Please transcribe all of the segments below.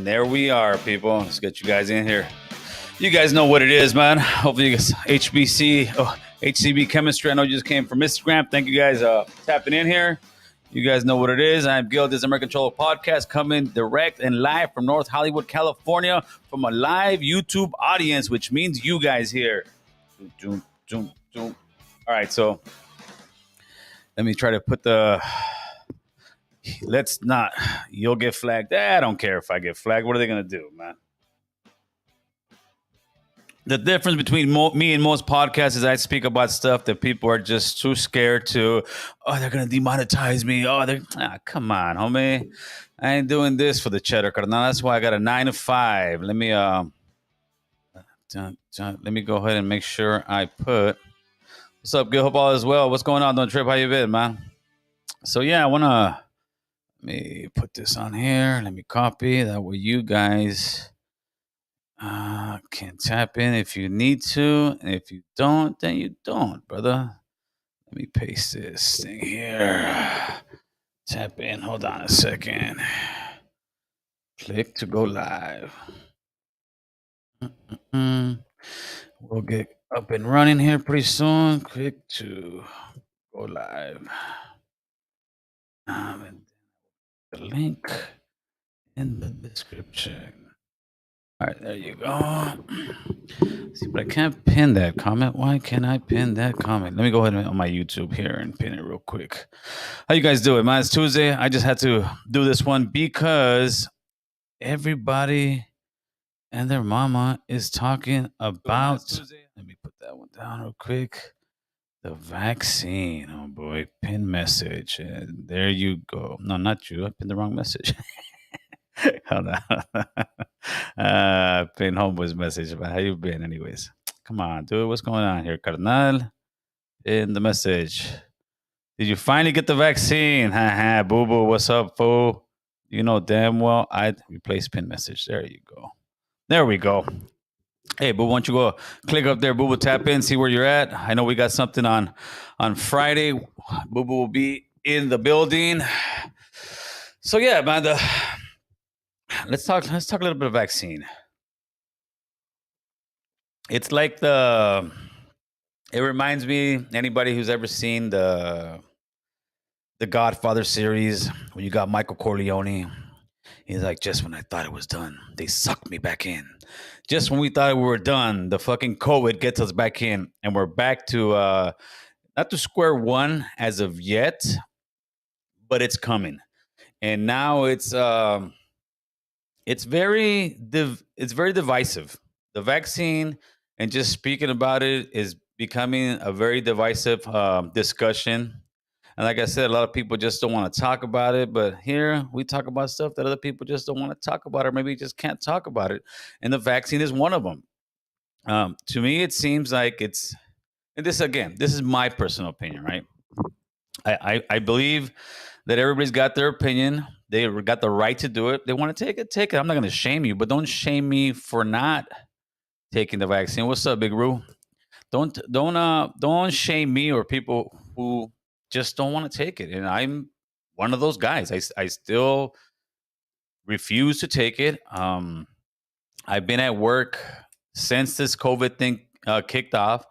And there we are, people. Let's get you guys in here. You guys know what it is, man. Hopefully, you guys, HCB chemistry. I know you just came from Instagram. Thank you guys tapping in here. You guys know what it is. I'm Gil. This is American Cholo Podcast coming direct and live from North Hollywood, California, from a live YouTube audience, which means you guys here. All right, so let me try to put the... Let's not... You'll get flagged. I don't care if I get flagged. What are they going to do, man? The difference between me and most podcasts is I speak about stuff that people are just too scared to. Oh, they're gonna demonetize me. Come on, homie. I ain't doing this for the cheddar, carnal. That's why I got a 9 to 5. Let me go ahead and make sure I put. What's up, Gil? Hope all is well. What's going on, Don't Trip? How you been, man? So yeah, I wanna let me put this on here. Let me copy that way you guys. Can tap in if you need to. And if you don't, then you don't, brother. Let me paste this thing here. Tap in. Hold on a second. Click to go live. We'll get up and running here pretty soon. Click to go live. And the link in the description. All right, there you go. See, but I can't pin that comment. Why can't I pin that comment? Let me go ahead and on my YouTube here and pin it real quick. How you guys doing, man? It's Tuesday. I just had to do this one because everybody and their mama is talking about... Let me put that one down real quick. The vaccine. Oh, boy. Pin message. And there you go. No, not you. I pinned the wrong message. Hold on. Pin homeboy's message. About how you been, anyways? Come on, dude. What's going on here, carnal? In the message. Did you finally get the vaccine? Ha boo boo. What's up, fool? You know damn well I replaced pin message. There you go. There we go. Hey, boo, why don't you go click up there, boo boo, tap in, see where you're at. I know we got something on Friday. Boo boo will be in the building. So yeah, man. Let's talk a little bit of vaccine. It's like it reminds me, anybody who's ever seen the Godfather series, when you got Michael Corleone, he's like, just when I thought it was done, they sucked me back in. Just when we thought we were done, the fucking COVID gets us back in, and we're back to not to square one as of yet, but it's coming. And now it's very divisive. The vaccine and just speaking about it is becoming a very divisive discussion. And like I said, a lot of people just don't want to talk about it. But here we talk about stuff that other people just don't want to talk about, or maybe just can't talk about it. And the vaccine is one of them. To me, it seems like it's, and this is my personal opinion, right? I believe that everybody's got their opinion. They got the right to do it. They want to take it, take it. I'm not going to shame you, but don't shame me for not taking the vaccine. What's up, Big Roo? Don't shame me or people who just don't want to take it. And I'm one of those guys. I still refuse to take it. I've been at work since this COVID thing kicked off.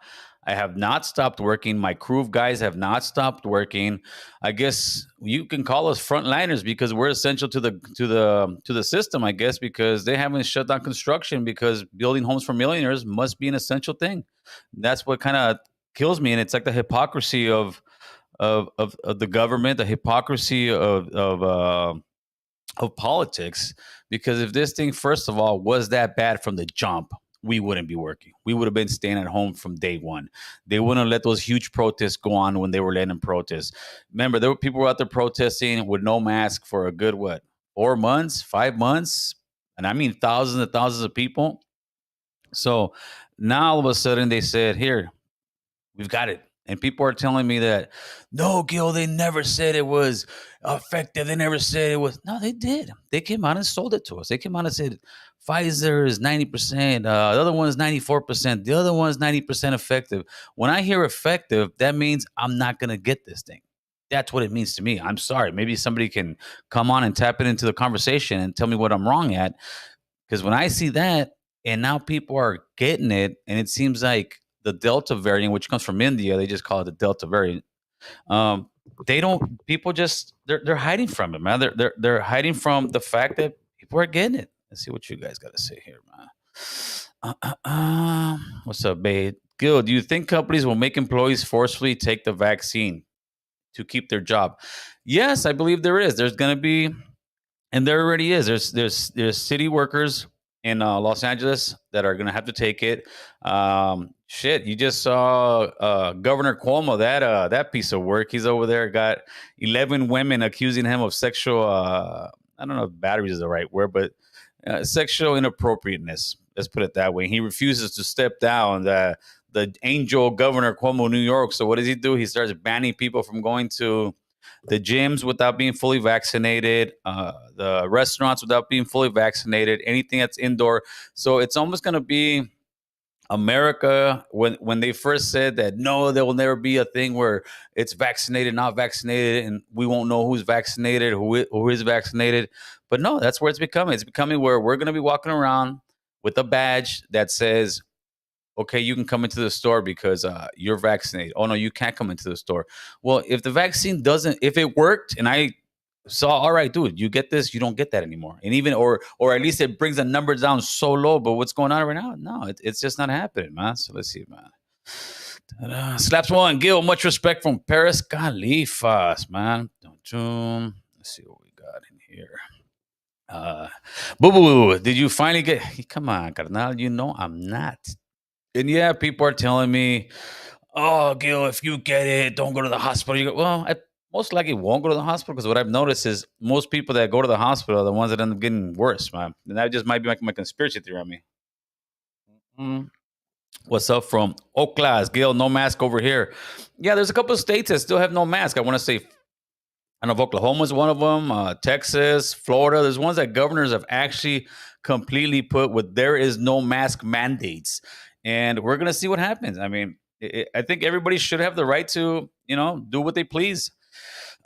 I have not stopped working. My crew of guys have not stopped working. I guess you can call us frontliners because we're essential to the system, I guess, because they haven't shut down construction because building homes for millionaires must be an essential thing. That's what kind of kills me. And it's like the hypocrisy of the government, the hypocrisy of politics. Because if this thing, first of all, was that bad from the jump, we wouldn't be working. We would have been staying at home from day one. They wouldn't let those huge protests go on when they were letting them protest. Remember, there were people out there protesting with no mask for a good, 4 months, 5 months? And I mean thousands and thousands of people. So now all of a sudden they said, here, we've got it. And people are telling me that, no, Gil, they never said it was effective. They never said it was. No, they did. They came out and sold it to us. They came out and said, Pfizer is 90%. The other one is 94%. The other one is 90% effective. When I hear effective, that means I'm not going to get this thing. That's what it means to me. I'm sorry. Maybe somebody can come on and tap it into the conversation and tell me what I'm wrong at. Because when I see that, and now people are getting it, and it seems like the Delta variant, which comes from India, they just call it the Delta variant. Um, they don't. People just they're hiding from it, man. They're hiding from the fact that people are getting it. Let's see what you guys got to say here, man. What's up, babe? Gil, do you think companies will make employees forcefully take the vaccine to keep their job? Yes, I believe there is. There's going to be, and there already is. There's city workers in Los Angeles that are going to have to take it. Shit, you just saw Governor Cuomo, that piece of work. He's over there, got 11 women accusing him of sexual. I don't know if batteries is the right word, but sexual inappropriateness. Let's put it that way. He refuses to step down. The angel Governor Cuomo, New York. So what does he do? He starts banning people from going to the gyms without being fully vaccinated, the restaurants without being fully vaccinated, anything that's indoor. So it's almost going to be America when they first said that no, there will never be a thing where it's vaccinated, not vaccinated, and we won't know who's vaccinated, who is vaccinated. But no, that's where it's becoming. It's becoming where we're going to be walking around with a badge that says, okay, you can come into the store because you're vaccinated. Oh no, you can't come into the store. Well, if the vaccine doesn't, if it worked, and I saw, all right, dude, you get this, you don't get that anymore, and even or at least it brings the numbers down so low. But what's going on right now? No, it's just not happening, man. So let's see, man. Slaps one, Gil. Much respect from Paris Califas, man. Let's see what we got in here. Boo boo, did you finally get? Come on, carnal. You know I'm not. And yeah, people are telling me, "Oh, Gil, if you get it, don't go to the hospital." You go, well, I most likely won't go to the hospital because what I've noticed is most people that go to the hospital are the ones that end up getting worse, man. And that just might be like my conspiracy theory on me. Mm. What's up from Oakland? Gil, no mask over here. Yeah, there's a couple of states that still have no mask. I want to say, I don't know if Oklahoma's one of them, Texas, Florida. There's ones that governors have actually completely put with there is no mask mandates. And we're going to see what happens. I mean, I think everybody should have the right to, do what they please.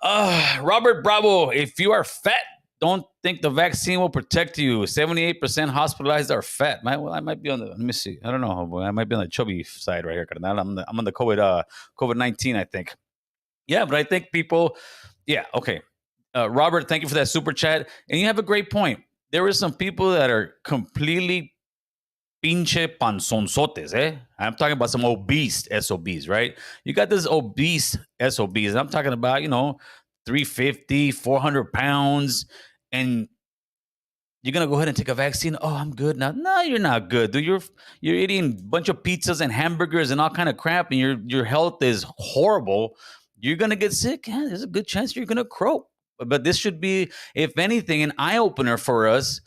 Robert Bravo, if you are fat, don't think the vaccine will protect you. 78% hospitalized are fat. Well, I might be on the, let me see. I don't know. I might be on the chubby side right here. I'm on the COVID-19, I think. Yeah, but I think people, yeah, okay. Robert, thank you for that super chat. And you have a great point. There are some people that are completely pinche panzonzotes, eh? I'm talking about some obese SOBs, right? You got this obese SOBs. And I'm talking about, 350, 400 pounds. And you're gonna go ahead and take a vaccine. Oh, I'm good now. No, you're not good, dude. You're eating a bunch of pizzas and hamburgers and all kind of crap, and your health is horrible. You're gonna get sick. Yeah, there's a good chance you're gonna croak. But this should be, if anything, an eye opener for us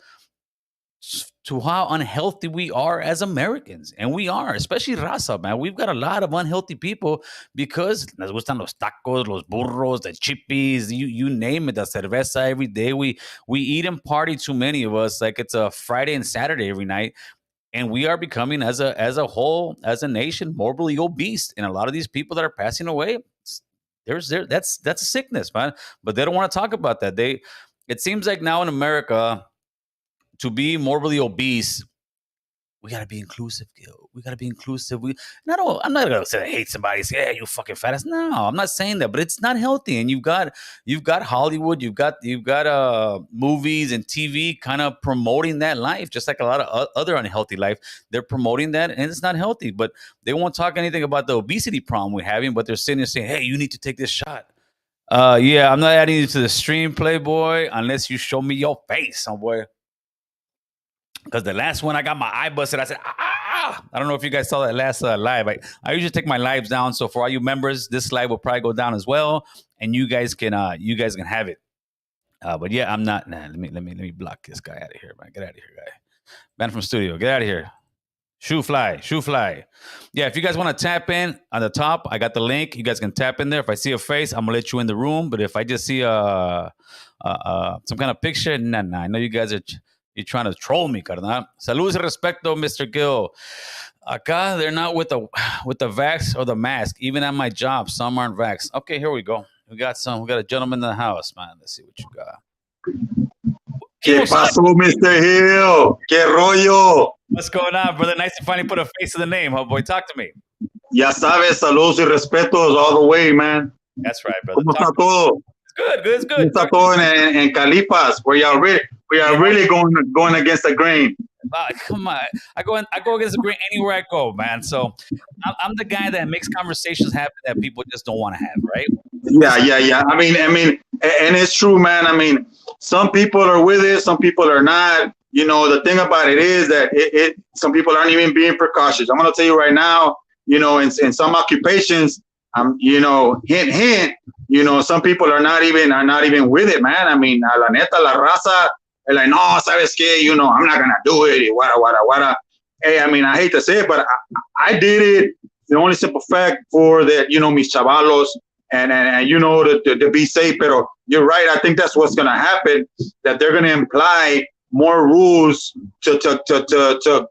to how unhealthy we are as Americans. And we are, especially raza, man. We've got a lot of unhealthy people because nos gustan los tacos, los burros, the chippies, you name it, the cerveza every day. We eat and party, too many of us, like it's a Friday and Saturday every night. And we are becoming, as a whole, as a nation, morbidly obese. And a lot of these people that are passing away, that's a sickness, man. But they don't want to talk about that. It seems like now in America, to be morbidly obese, we gotta be inclusive, Gil. We gotta be inclusive. I'm not gonna say I hate somebody. Say, "Hey, you fucking fat ass." No, I'm not saying that. But it's not healthy. And you've got Hollywood. You've got movies and TV kind of promoting that life, just like a lot of other unhealthy life. They're promoting that, and it's not healthy. But they won't talk anything about the obesity problem we're having. But they're sitting there saying, "Hey, you need to take this shot." Yeah, I'm not adding you to the stream, Playboy, unless you show me your face, homeboy. Because the last one, I got my eye busted. I said, ah! I don't know if you guys saw that last live. I usually take my lives down. So for all you members, this live will probably go down as well, and you guys can have it. But yeah, I'm not. Nah, let me block this guy out of here, man. Get out of here, guy. Man from studio, get out of here. Shoe fly. Yeah, if you guys want to tap in on the top, I got the link. You guys can tap in there. If I see a face, I'm gonna let you in the room. But if I just see some kind of picture, nah. I know you guys are. You're trying to troll me, carnal. Saludos y respeto, Mr. Gill. Acá, they're not with the vax or the mask. Even at my job, some aren't vax. Okay, here we go. We got a gentleman in the house, man. Let's see what you got. ¿Qué pasó, Mr. Hill? ¿Qué rollo? What's going on, brother? Nice to finally put a face to the name, homeboy. Talk to me. Ya sabes, saludos y respetos all the way, man. That's right, brother. ¿Cómo está todo? It's good, good, it's good. ¿Cómo está todo en Calipas? We are really going against the grain. Come on, I go against the grain anywhere I go, man. So I'm the guy that makes conversations happen that people just don't want to have, right? Yeah. I mean, and it's true, man. I mean, some people are with it, some people are not. You know, the thing about it is that some people aren't even being precautious. I'm gonna tell you right now. You know, in some occupations, you know, hint. You know, some people are not even with it, man. I mean, la neta, la raza, like, no, sabes qué, you know, I'm not gonna do it. Wada. Hey, I mean, I hate to say it, but I did it. The only simple fact for that, you know, mis chavalos and you know, to be safe. Pero you're right. I think that's what's gonna happen. That they're gonna imply more rules to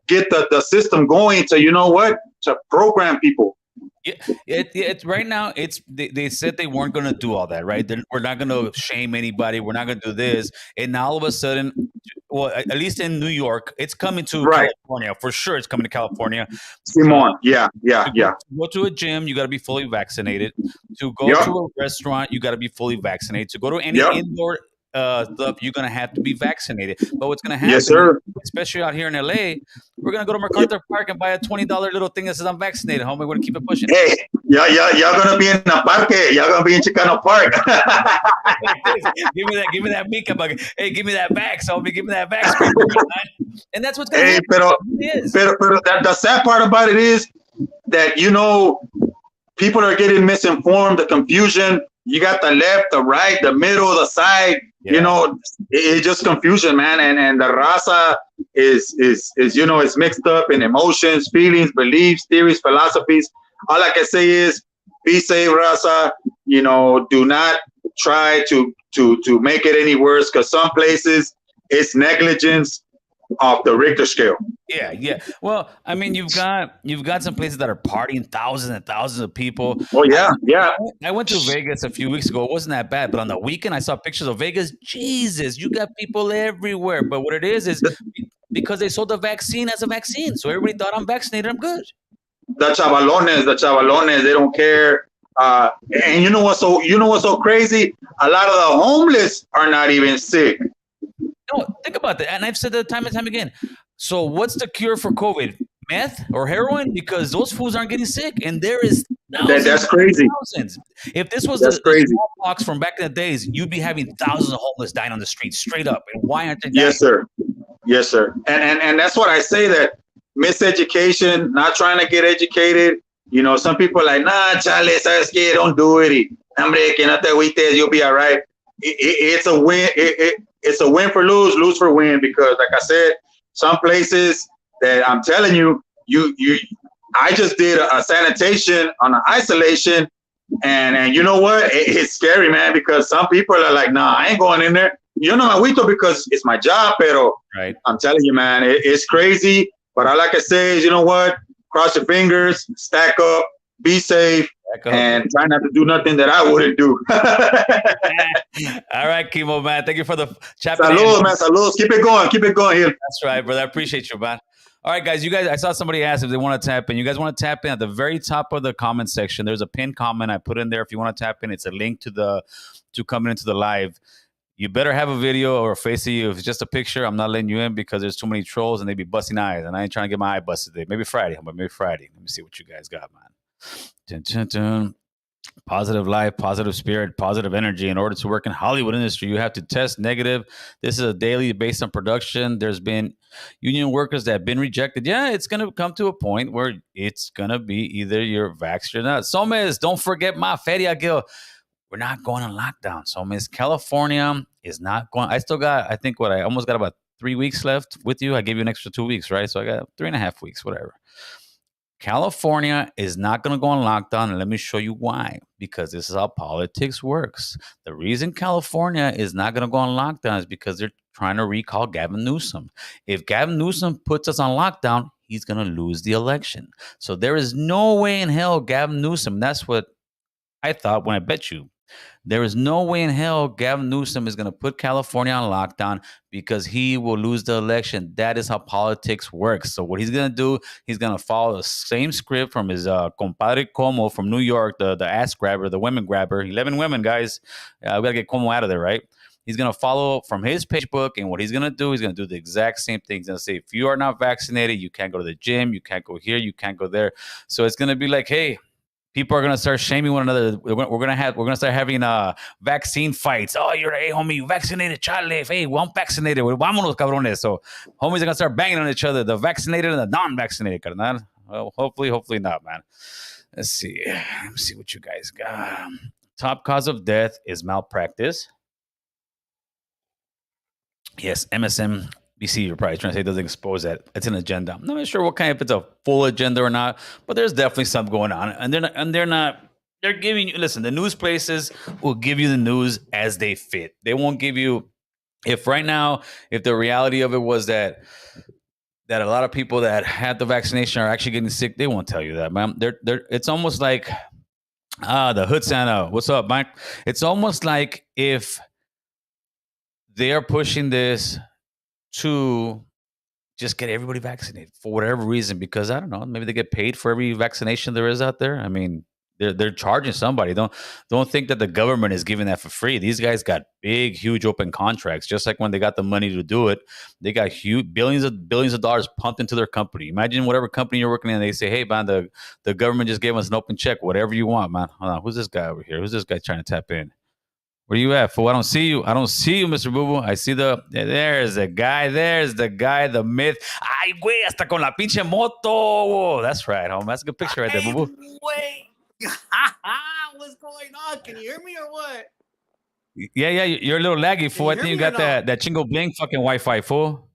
get the system going. To, you know what, to program people. Yeah, right now, they said they weren't going to do all that, right? We're not going to shame anybody. We're not going to do this. And now all of a sudden, well, at least in New York, it's coming to California. For sure, it's coming to California. Simon, yeah. To go to a gym, you got to be fully vaccinated. To go to a restaurant, you got to be fully vaccinated. To go to any indoor stuff, you're going to have to be vaccinated. But what's going to happen, yes, sir, especially out here in LA, we're going to go to MacArthur Park and buy a $20 little thing that says I'm vaccinated, homie. We're going to keep it pushing. Hey, y'all going to be in the parque. Y'all going to be in Chicano Park. give me that Mika bug. Hey, give me that vax, homie. Give me that vax. And that's what's going to happen. Pero the sad part about it is that, you know, people are getting misinformed, the confusion. You got the left, the right, the middle, the side. Yeah. You know, it's just confusion, man. And the raza is you know, it's mixed up in emotions, feelings, beliefs, theories, philosophies. All I can say is be safe, raza. You know, do not try to make it any worse, because some places it's negligence off the Richter scale. Yeah. Well, I mean, you've got some places that are partying, thousands and thousands of people. Oh yeah. I went to Vegas a few weeks ago. It wasn't that bad, but on the weekend I saw pictures of Vegas. Jesus, you got people everywhere. But what it is because they sold the vaccine as a vaccine, so everybody thought I'm vaccinated, I'm good. The chavalones, they don't care. And you know what's so crazy? A lot of the homeless are not even sick. No, think about that. And I've said that time and time again. So what's the cure for COVID? Meth or heroin? Because those fools aren't getting sick. And there is that's crazy. Thousands. If this was the smallpox from back in the days, you'd be having thousands of homeless dying on the street straight up. And why aren't they dying? Yes, sir. And that's what I say, that miseducation, not trying to get educated. You know, some people are like, nah, chale, sabes que, don't do it. Hombre, que no te agüites, you'll be all right. It's a win. It's a win for lose for win, because like I said, some places that I'm telling you, I just did a sanitation on an isolation, and you know what? It's scary, man, because some people are like, nah, I ain't going in there. You know, agüito because it's my job, pero right. I'm telling you, man, it's crazy. But all I can say is, you know what? Cross your fingers, stack up, be safe, and try not to do nothing that I wouldn't do. All right, Kimo, man. Thank you for the chat. Saludos, man. Saludos. Keep it going here. That's right, brother. I appreciate you, man. All right, guys. I saw somebody ask if they want to tap in. You guys want to tap in at the very top of the comment section. There's a pinned comment I put in there. If you want to tap in, it's a link to coming into the live. You better have a video or a face of you. If it's just a picture, I'm not letting you in because there's too many trolls and they be busting eyes. And I ain't trying to get my eye busted today. Maybe Friday. Let me see what you guys got, man. Dun, dun, dun. Positive life, positive spirit, positive energy. In order to work in Hollywood industry, you have to test negative. This is a daily based on production. There's been union workers that have been rejected. Yeah, it's going to come to a point where it's going to be either you're vaxxed or not. Somes, don't forget my Feria Gil. We're not going on lockdown. So, Miss California is not going. I almost got about 3 weeks left with you. I gave you an extra 2 weeks, right? So I got 3.5 weeks, whatever. California is not going to go on lockdown, and let me show you why. Because this is how politics works. The reason California is not going to go on lockdown is because they're trying to recall Gavin Newsom. If Gavin Newsom puts us on lockdown, he's going to lose the election. So there is no way in hell Gavin Newsom, that's what I thought when I bet you. There is no way in hell Gavin Newsom is going to put California on lockdown because he will lose the election. That is how politics works. So what he's going to do, he's going to follow the same script from his compadre Como from New York, the ass grabber, the women grabber. 11 women, guys. We got to get Como out of there, right? He's going to follow from his page book, and what he's going to do, he's going to do the exact same thing. He's going to say, if you are not vaccinated, you can't go to the gym, you can't go here, you can't go there. So it's going to be like, hey, people are gonna start shaming one another. We're gonna start having vaccine fights. Oh, you're hey homie, you vaccinated, Charlie. Hey, well, I'm vaccinated. Vámonos, cabrones. So homies are gonna start banging on each other, the vaccinated and the non-vaccinated, carnal. Well, hopefully not, man. Let's see. Let me see what you guys got. Top cause of death is malpractice. Yes, MSNBC, you're probably trying to say doesn't expose that. It's an agenda. I'm not sure what kind, if it's a full agenda or not, but there's definitely something going on. And they're giving you, listen, the news places will give you the news as they fit. They won't give you, if right now, if the reality of it was that a lot of people that had the vaccination are actually getting sick, they won't tell you that, man. It's almost like, the Hood Santa, what's up, Mike? It's almost like if they are pushing this to just get everybody vaccinated for whatever reason, because I don't know, maybe they get paid for every vaccination there is out there. I mean, they're charging somebody. Don't think that the government is giving that for free. These guys got big, huge open contracts. Just like when they got the money to do it, they got huge billions of dollars pumped into their company. Imagine whatever company you're working in, they say, hey man, the government just gave us an open check, whatever you want, man. Hold on, who's this guy over here? Who's this guy trying to tap in? Where you at, fool? I don't see you. I don't see you, Mr. Boo Boo. I see there's the guy. There's the guy, the myth. Ay, güey, hasta con la pinche moto. That's right, homie. That's a good picture right there, Boo Boo. Wait. What's going on? Can you hear me or what? Yeah, you're a little laggy, fool. I think you got that Chingo Bling fucking Wi-Fi, fool.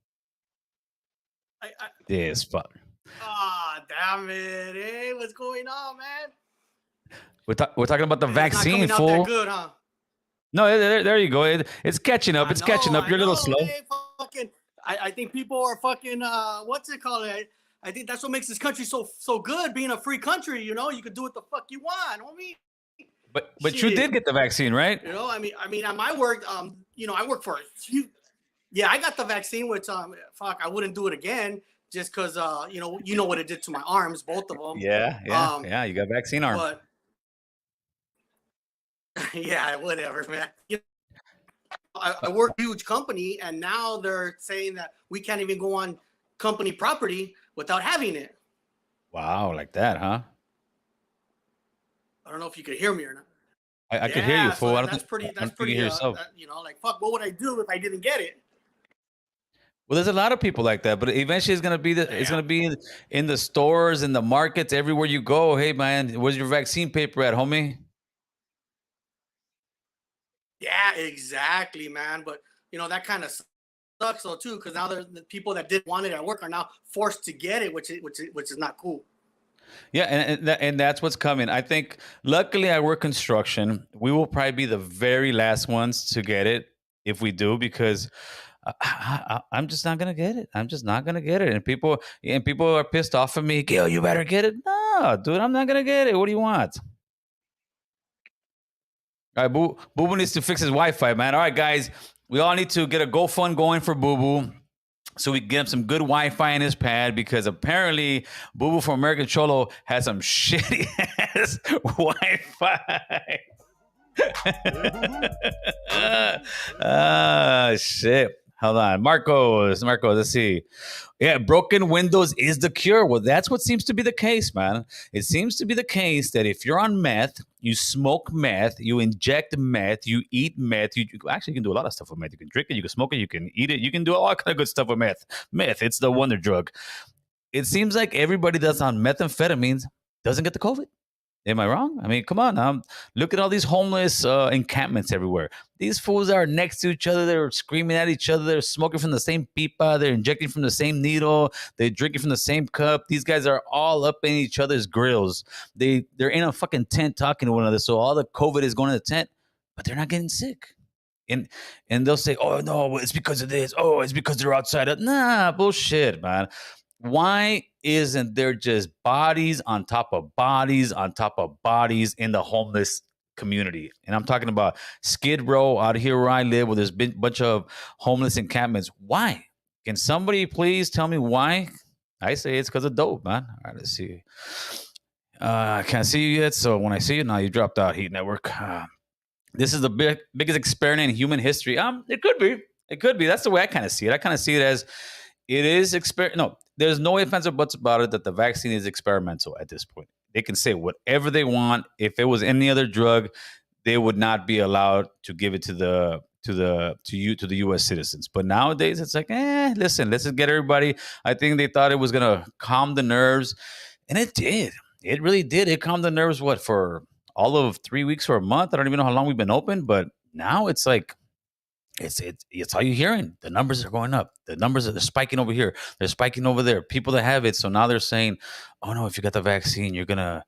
Yes, fuck. Ah, damn it. Hey, what's going on, man? We're talking about the vaccine, it's not fool. That good, huh? No, there you go. It's catching up. It's catching up. You're a little slow. I think people are fucking, what's it called? I think that's what makes this country so good, being a free country. You know, you could do what the fuck you want, homie. But you did get the vaccine, right? You know, I mean, at my work, you know, I work for yeah, I got the vaccine, which fuck, I wouldn't do it again just because you know what it did to my arms, both of them. Yeah, you got vaccine arm. But yeah, whatever, man. You know, I work a huge company, and now they're saying that we can't even go on company property without having it. Wow, like that, huh? I don't know if you could hear me or not. I could hear you, fool. So that's pretty. You know, like fuck. What would I do if I didn't get it? Well, there's a lot of people like that, but eventually it's gonna be it's gonna be in the stores, in the markets, everywhere you go. Hey, man, where's your vaccine paper at, homie? Yeah, exactly, man. But you know that kind of sucks though too, because now the people that didn't want it at work are now forced to get it, which is not cool. Yeah, and that's what's coming. I think, luckily, I work construction. We will probably be the very last ones to get it if we do, because I'm just not gonna get it. I'm just not gonna get it. And people are pissed off at me. Gil, you better get it. No, dude, I'm not gonna get it. What do you want? All right, Boo Boo needs to fix his Wi-Fi, man. All right, guys, we all need to get a GoFund going for Boo Boo, so we can get him some good Wi-Fi in his pad, because apparently Boo Boo from American Cholo has some shitty ass Wi-Fi. Shit. Hold on. Marcos, let's see. Yeah, broken windows is the cure. Well, that's what seems to be the case, man. It seems to be the case that if you're on meth, you smoke meth, you inject meth, you eat meth. You actually can do a lot of stuff with meth. You can drink it, you can smoke it, you can eat it, you can do all kind of good stuff with meth. Meth, it's the wonder drug. It seems like everybody that's on methamphetamines doesn't get the COVID. Am I wrong? I mean, come on. Look at all these homeless encampments everywhere. These fools are next to each other. They're screaming at each other. They're smoking from the same pipa. They're injecting from the same needle. They're drinking from the same cup. These guys are all up in each other's grills. They're in a fucking tent talking to one another. So all the COVID is going to the tent, but they're not getting sick. And they'll say, oh, no, it's because of this. Oh, it's because they're outside. Nah, bullshit, man. Why isn't there just bodies on top of bodies on top of bodies in the homeless community. And I'm talking about Skid Row out here where I live, where there's been a bunch of homeless encampments. Why? Can somebody please tell me why? I say it's because of dope, man. All right, let's see. I can't see you yet, so when I see you now, you dropped out, Heat Network. This is the biggest experiment in human history. It could be. It could be. That's the way I kind of see it. I kind of see it as it is No, there's no ifs, ands, or buts about it that the vaccine is experimental at this point. They can say whatever they want. If it was any other drug, they would not be allowed to give it to the U.S. citizens. But nowadays, it's like, listen, let's just get everybody. I think they thought it was gonna calm the nerves, and it did. It really did. It calmed the nerves. What, for all of 3 weeks or a month? I don't even know how long we've been open, but now it's like it's all you're hearing. The numbers are going up. The numbers are spiking over here. They're spiking over there. People that have it. So now they're saying, "Oh no, if you got the vaccine, you're gonna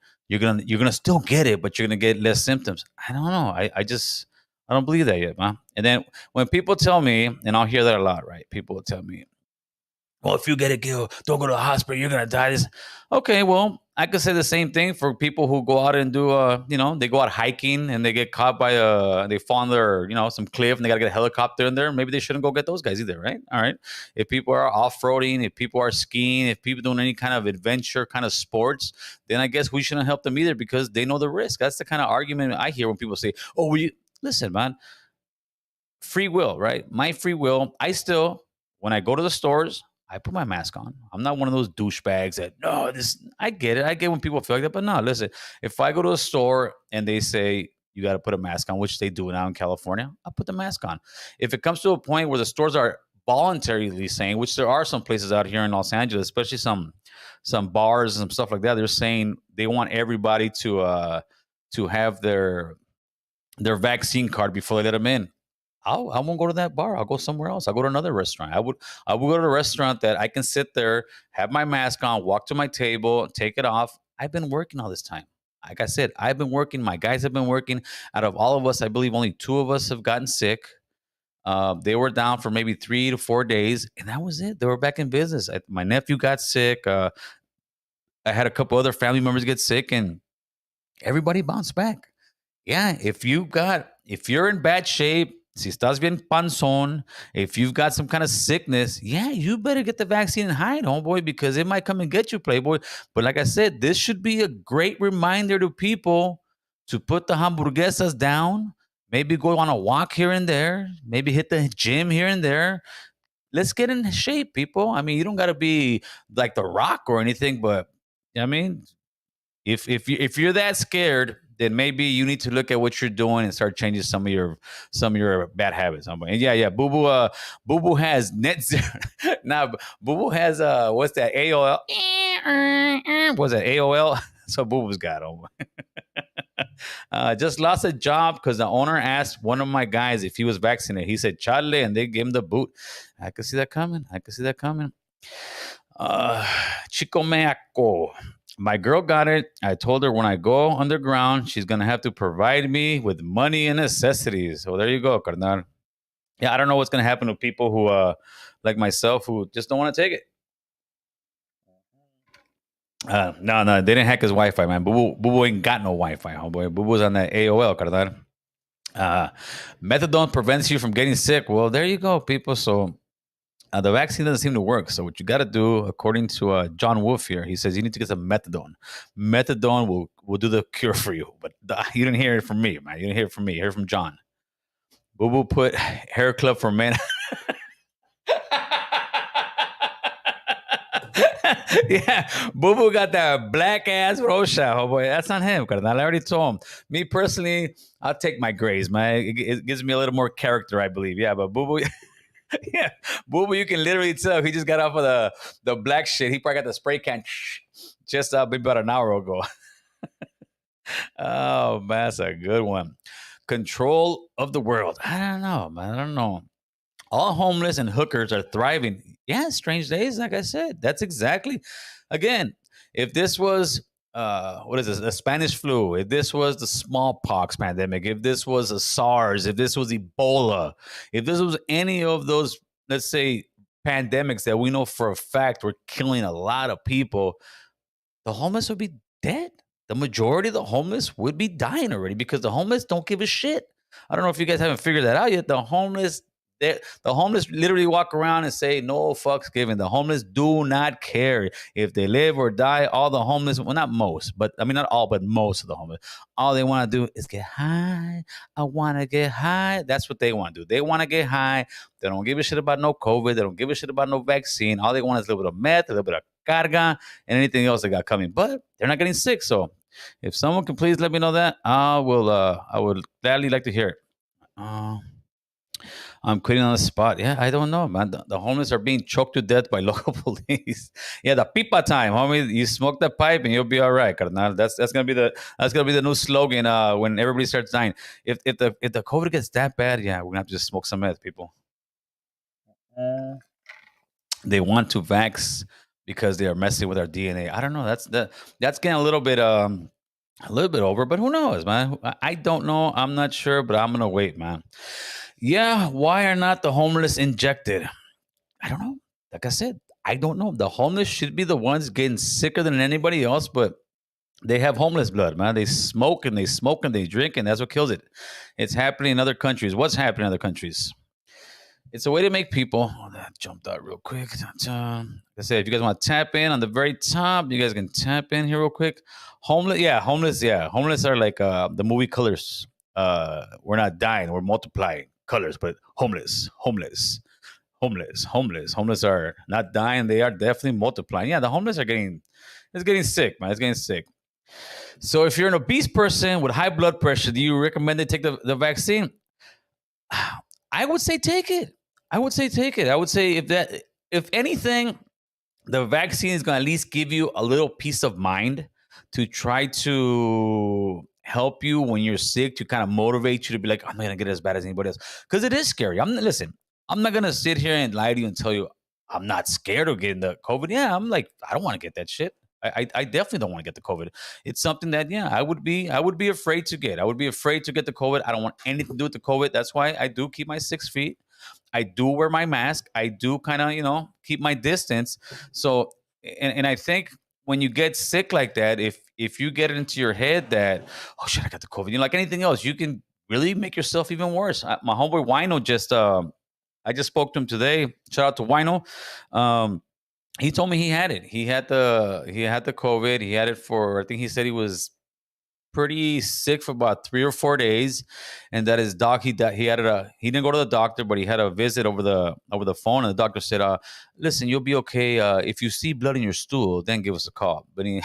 still get it, but you're gonna get less symptoms." I don't know. I don't believe that yet, man. And then when people tell me, and I'll hear that a lot, right? People will tell me, well, if you get it, don't go to the hospital. You're gonna die. Okay, well, I could say the same thing for people who go out and do, they go out hiking and they get caught by they fall on their, some cliff and they gotta get a helicopter in there. Maybe they shouldn't go get those guys either, right? All right. If people are off roading, if people are skiing, if people doing any kind of adventure kind of sports, then I guess we shouldn't help them either because they know the risk. That's the kind of argument I hear when people say, "Oh, listen, man." Free will, right? My free will. When I go to the stores, I put my mask on. I'm not one of those douchebags that, no, I get it. I get when people feel like that. But no, listen, if I go to a store and they say, you got to put a mask on, which they do now in California, I'll put the mask on. If it comes to a point where the stores are voluntarily saying, which there are some places out here in Los Angeles, especially some bars and some stuff like that, they're saying they want everybody to have their vaccine card before they let them in. I won't go to that bar. I'll go somewhere else. I'll go to another restaurant. I will go to a restaurant that I can sit there, have my mask on, walk to my table, take it off. I've been working all this time. Like I said, I've been working. My guys have been working. Out of all of us, I believe only 2 of us have gotten sick. They were down for maybe 3 to 4 days, and that was it. They were back in business. My nephew got sick. I had a couple other family members get sick, and everybody bounced back. Yeah, if you're in bad shape, si estás bien panzón, if you've got some kind of sickness, yeah, you better get the vaccine and hide, homeboy, because it might come and get you, playboy. But like I said, this should be a great reminder to people to put the hamburguesas down, maybe go on a walk here and there, maybe hit the gym here and there. Let's get in shape, people. I mean, you don't got to be like The Rock or anything, but I mean, if you're that scared, then maybe you need to look at what you're doing and start changing some of your bad habits. And Boo Boo has net zero. Now Boo Boo has what's that, AOL? What's that, AOL? So Boo Boo's got them. Just lost a job because the owner asked one of my guys if he was vaccinated. He said Charlie, and they gave him the boot. I could see that coming. Chico Meaco. My girl got it. I told her when I go underground, she's going to have to provide me with money and necessities. So there you go, carnal. Yeah, I don't know what's going to happen to people who, like myself, who just don't want to take it. No, they didn't hack his Wi-Fi, man. Boo Boo ain't got no Wi-Fi, homeboy. Boo Boo's on that AOL, carnal. Methadone prevents you from getting sick. Well, there you go, people. So the vaccine doesn't seem to work. So what you got to do, according to John Wolf here, he says you need to get some methadone. Methadone will do the cure for you. But you didn't hear it from me, man. You didn't hear it from me. You heard it from John. Boo Boo put hair club for men. Yeah, Boo Boo got that black ass Rocha. Oh boy, that's not him. I already told him. Me personally, I'll take my grays, man. It gives me a little more character, I believe. Yeah, but Boo Boo. Yeah, Boo Boo, you can literally tell he just got off of the black shit. He probably got the spray can just maybe about an hour ago. Oh, man, that's a good one. Control of the world. I don't know, man. I don't know. All homeless and hookers are thriving. Yeah, strange days, like I said. That's exactly, again, if this was what is this? The Spanish flu. If this was the smallpox pandemic, if this was a SARS, if this was Ebola, if this was any of those, let's say, pandemics that we know for a fact were killing a lot of people, the homeless would be dead. the majority of the homeless would be dying already because the homeless don't give a shit. I don't know if you guys haven't figured that out yet. The homeless literally walk around and say no fucks given. The homeless do not care if they live or die. All the homeless, well, not most, but I mean not all, but most of the homeless, all they want to do is get high. I want to get high. That's what they want to do. They want to get high. They don't give a shit about no COVID. They don't give a shit about no vaccine. All they want is a little bit of meth, a little bit of carga, and anything else they got coming. But they're not getting sick. So if someone can please let me know that, I would gladly like to hear it. I'm quitting on the spot. Yeah, I don't know, man. The homeless are being choked to death by local police. Yeah, the pipa time, homie. You smoke the pipe and you'll be all right, carnal. That's gonna be the new slogan when everybody starts dying. If the COVID gets that bad, yeah, we're gonna have to just smoke some meth, people. They want to vax because they are messing with our DNA. I don't know. That's getting a little bit over, but who knows, man? I don't know. I'm not sure, but I'm gonna wait, man. Yeah, why are not the homeless injected? I don't know. Like I said, I don't know. The homeless should be the ones getting sicker than anybody else, but they have homeless blood, man. They smoke and they drink, and that's what kills it. It's happening in other countries. What's happening in other countries? It's a way to make people. Oh, that jumped out real quick. Like I said, if you guys want to tap in on the very top, you guys can tap in here real quick. Homeless, yeah, homeless are like the movie Colors. We're not dying, we're multiplying colors, but homeless are not dying. They are definitely multiplying. Yeah, the homeless are getting sick, man. It's getting sick. So if you're an obese person with high blood pressure, do you recommend they take the vaccine? I would say take it. I would say if anything, the vaccine is going to at least give you a little peace of mind to try to help you when you're sick, to kind of motivate you to be like, I'm not going to get as bad as anybody else. Because it is scary. I'm not going to sit here and lie to you and tell you I'm not scared of getting the COVID. Yeah, I'm like, I don't want to get that shit. I definitely don't want to get the COVID. It's something that, yeah, I would be afraid to get. I would be afraid to get the COVID. I don't want anything to do with the COVID. That's why I do keep my 6 feet. I do wear my mask. I do kind of, keep my distance. So, and I think when you get sick like that, if you get it into your head that, oh shit, I got the COVID, like anything else, you can really make yourself even worse. My homeboy Wino I just spoke to him today. Shout out to Wino. He told me he had it. He had the COVID. He had it for, I think he said he was pretty sick for about 3 or 4 days, and that his doc he had he didn't go to the doctor, but he had a visit over the phone, and the doctor said, listen, you'll be okay. If you see blood in your stool, then give us a call. But he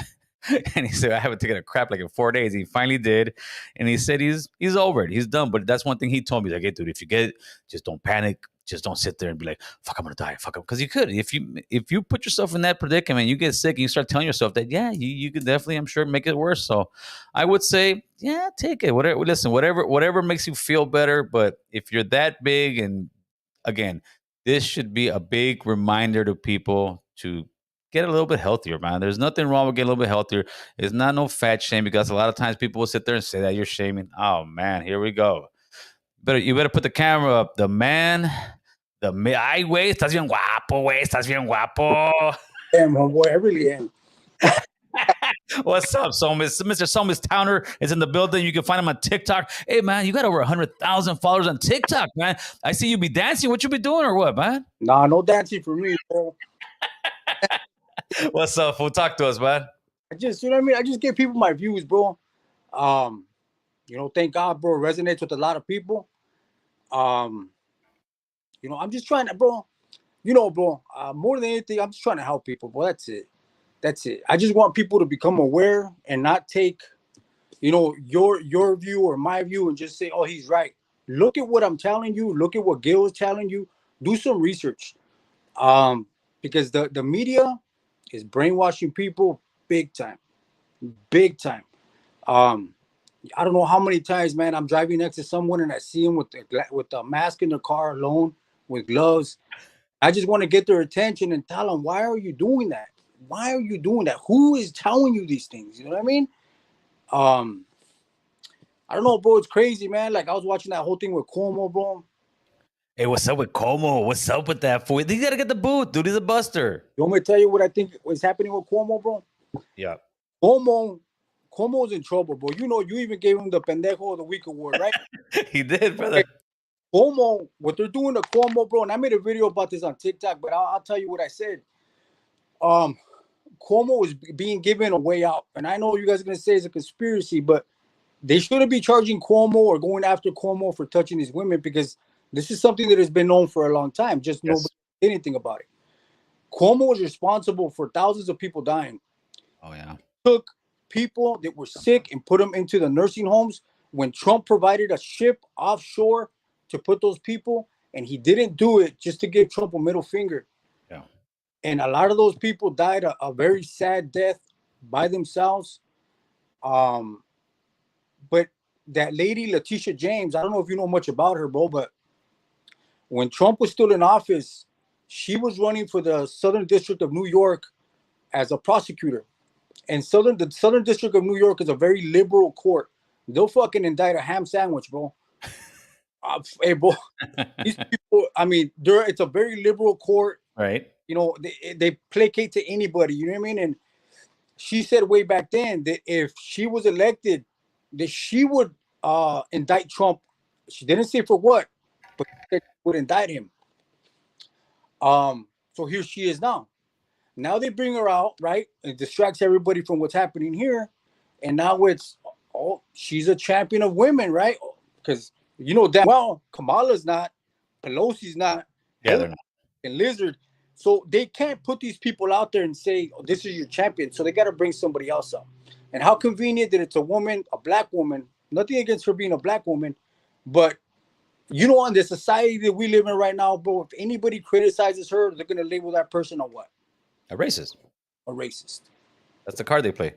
and he said, I haven't taken a crap like in 4 days. He finally did, and he said he's over it. He's done. But that's one thing he told me. He's like, hey, dude, if you get it, just don't panic. Just don't sit there and be like, fuck, I'm gonna die. Fuck, because you could. If you put yourself in that predicament, you get sick and you start telling yourself that, yeah, you could definitely, I'm sure, make it worse. So I would say, yeah, take it. Whatever makes you feel better. But if you're that big, and again, this should be a big reminder to people to get a little bit healthier, man. There's nothing wrong with getting a little bit healthier. It's not no fat shame, because a lot of times people will sit there and say that you're shaming. Oh man, here we go. You better put the camera up. Ay, güey, estás bien guapo, güey, estás bien guapo. Damn, homeboy, I really am. What's up, Somis? Mr. Somis Towner is in the building. You can find him on TikTok. Hey, man, you got over 100,000 followers on TikTok, man. I see you be dancing. What you be doing or what, man? Nah, no dancing for me, bro. What's up, fool? Talk to us, man. I just, you know what I mean? I just give people my views, bro. Thank God, bro, it resonates with a lot of people. I'm just trying to, bro, more than anything, I'm just trying to help people, bro. That's it. I just want people to become aware and not take, your view or my view and just say, oh, he's right. Look at what I'm telling you. Look at what Gil is telling you. Do some research. Because the media is brainwashing people big time. I don't know how many times, man, I'm driving next to someone and I see them with a mask in their car alone, with gloves. I just want to get their attention and tell them, why are you doing that? Why are you doing that? Who is telling you these things? You know what I mean? I don't know, bro. It's crazy, man. Like, I was watching that whole thing with Cuomo, bro. Hey, what's up with Cuomo? What's up with that fool? You got to get the boot, dude. He's a buster. You want me to tell you what I think was happening with Cuomo, bro? Yeah. Cuomo Cuomo's in trouble, bro. You know, you even gave him the Pendejo of the Week award, right? He did, brother. Cuomo, what they're doing to Cuomo, bro, and I made a video about this on TikTok, but I'll tell you what I said. Cuomo is being given a way out, and I know you guys are gonna say it's a conspiracy, but they shouldn't be charging Cuomo or going after Cuomo for touching these women, because this is something that has been known for a long time. Just nobody did anything about it. Cuomo was responsible for thousands of people dying. Oh yeah. Took people that were sick and put them into the nursing homes when Trump provided a ship offshore to put those people, and he didn't do it just to give Trump a middle finger. Yeah. And a lot of those people died a very sad death by themselves. But that lady, Letitia James, I don't know if you know much about her, bro, but when Trump was still in office, she was running for the Southern District of New York as a prosecutor. And the Southern District of New York is a very liberal court. They'll fucking indict a ham sandwich, bro. Hey, bro, these people, I mean, it's a very liberal court. Right. You know, they placate to anybody, you know what I mean? And she said way back then that if she was elected, that she would indict Trump. She didn't say for what, but she would indict him. So here she is now. Now they bring her out, right? It distracts everybody from what's happening here. And now it's, she's a champion of women, right? Because you know damn well Kamala's not, Pelosi's not, Yeah, they're not. and Lizard. So they can't put these people out there and say, oh, this is your champion. So they got to bring somebody else up. And how convenient that it's a woman, a black woman. Nothing against her being a black woman, but you know, in the society that we live in right now, bro, if anybody criticizes her, they're gonna label that person a what? A racist. A racist. That's the card they play.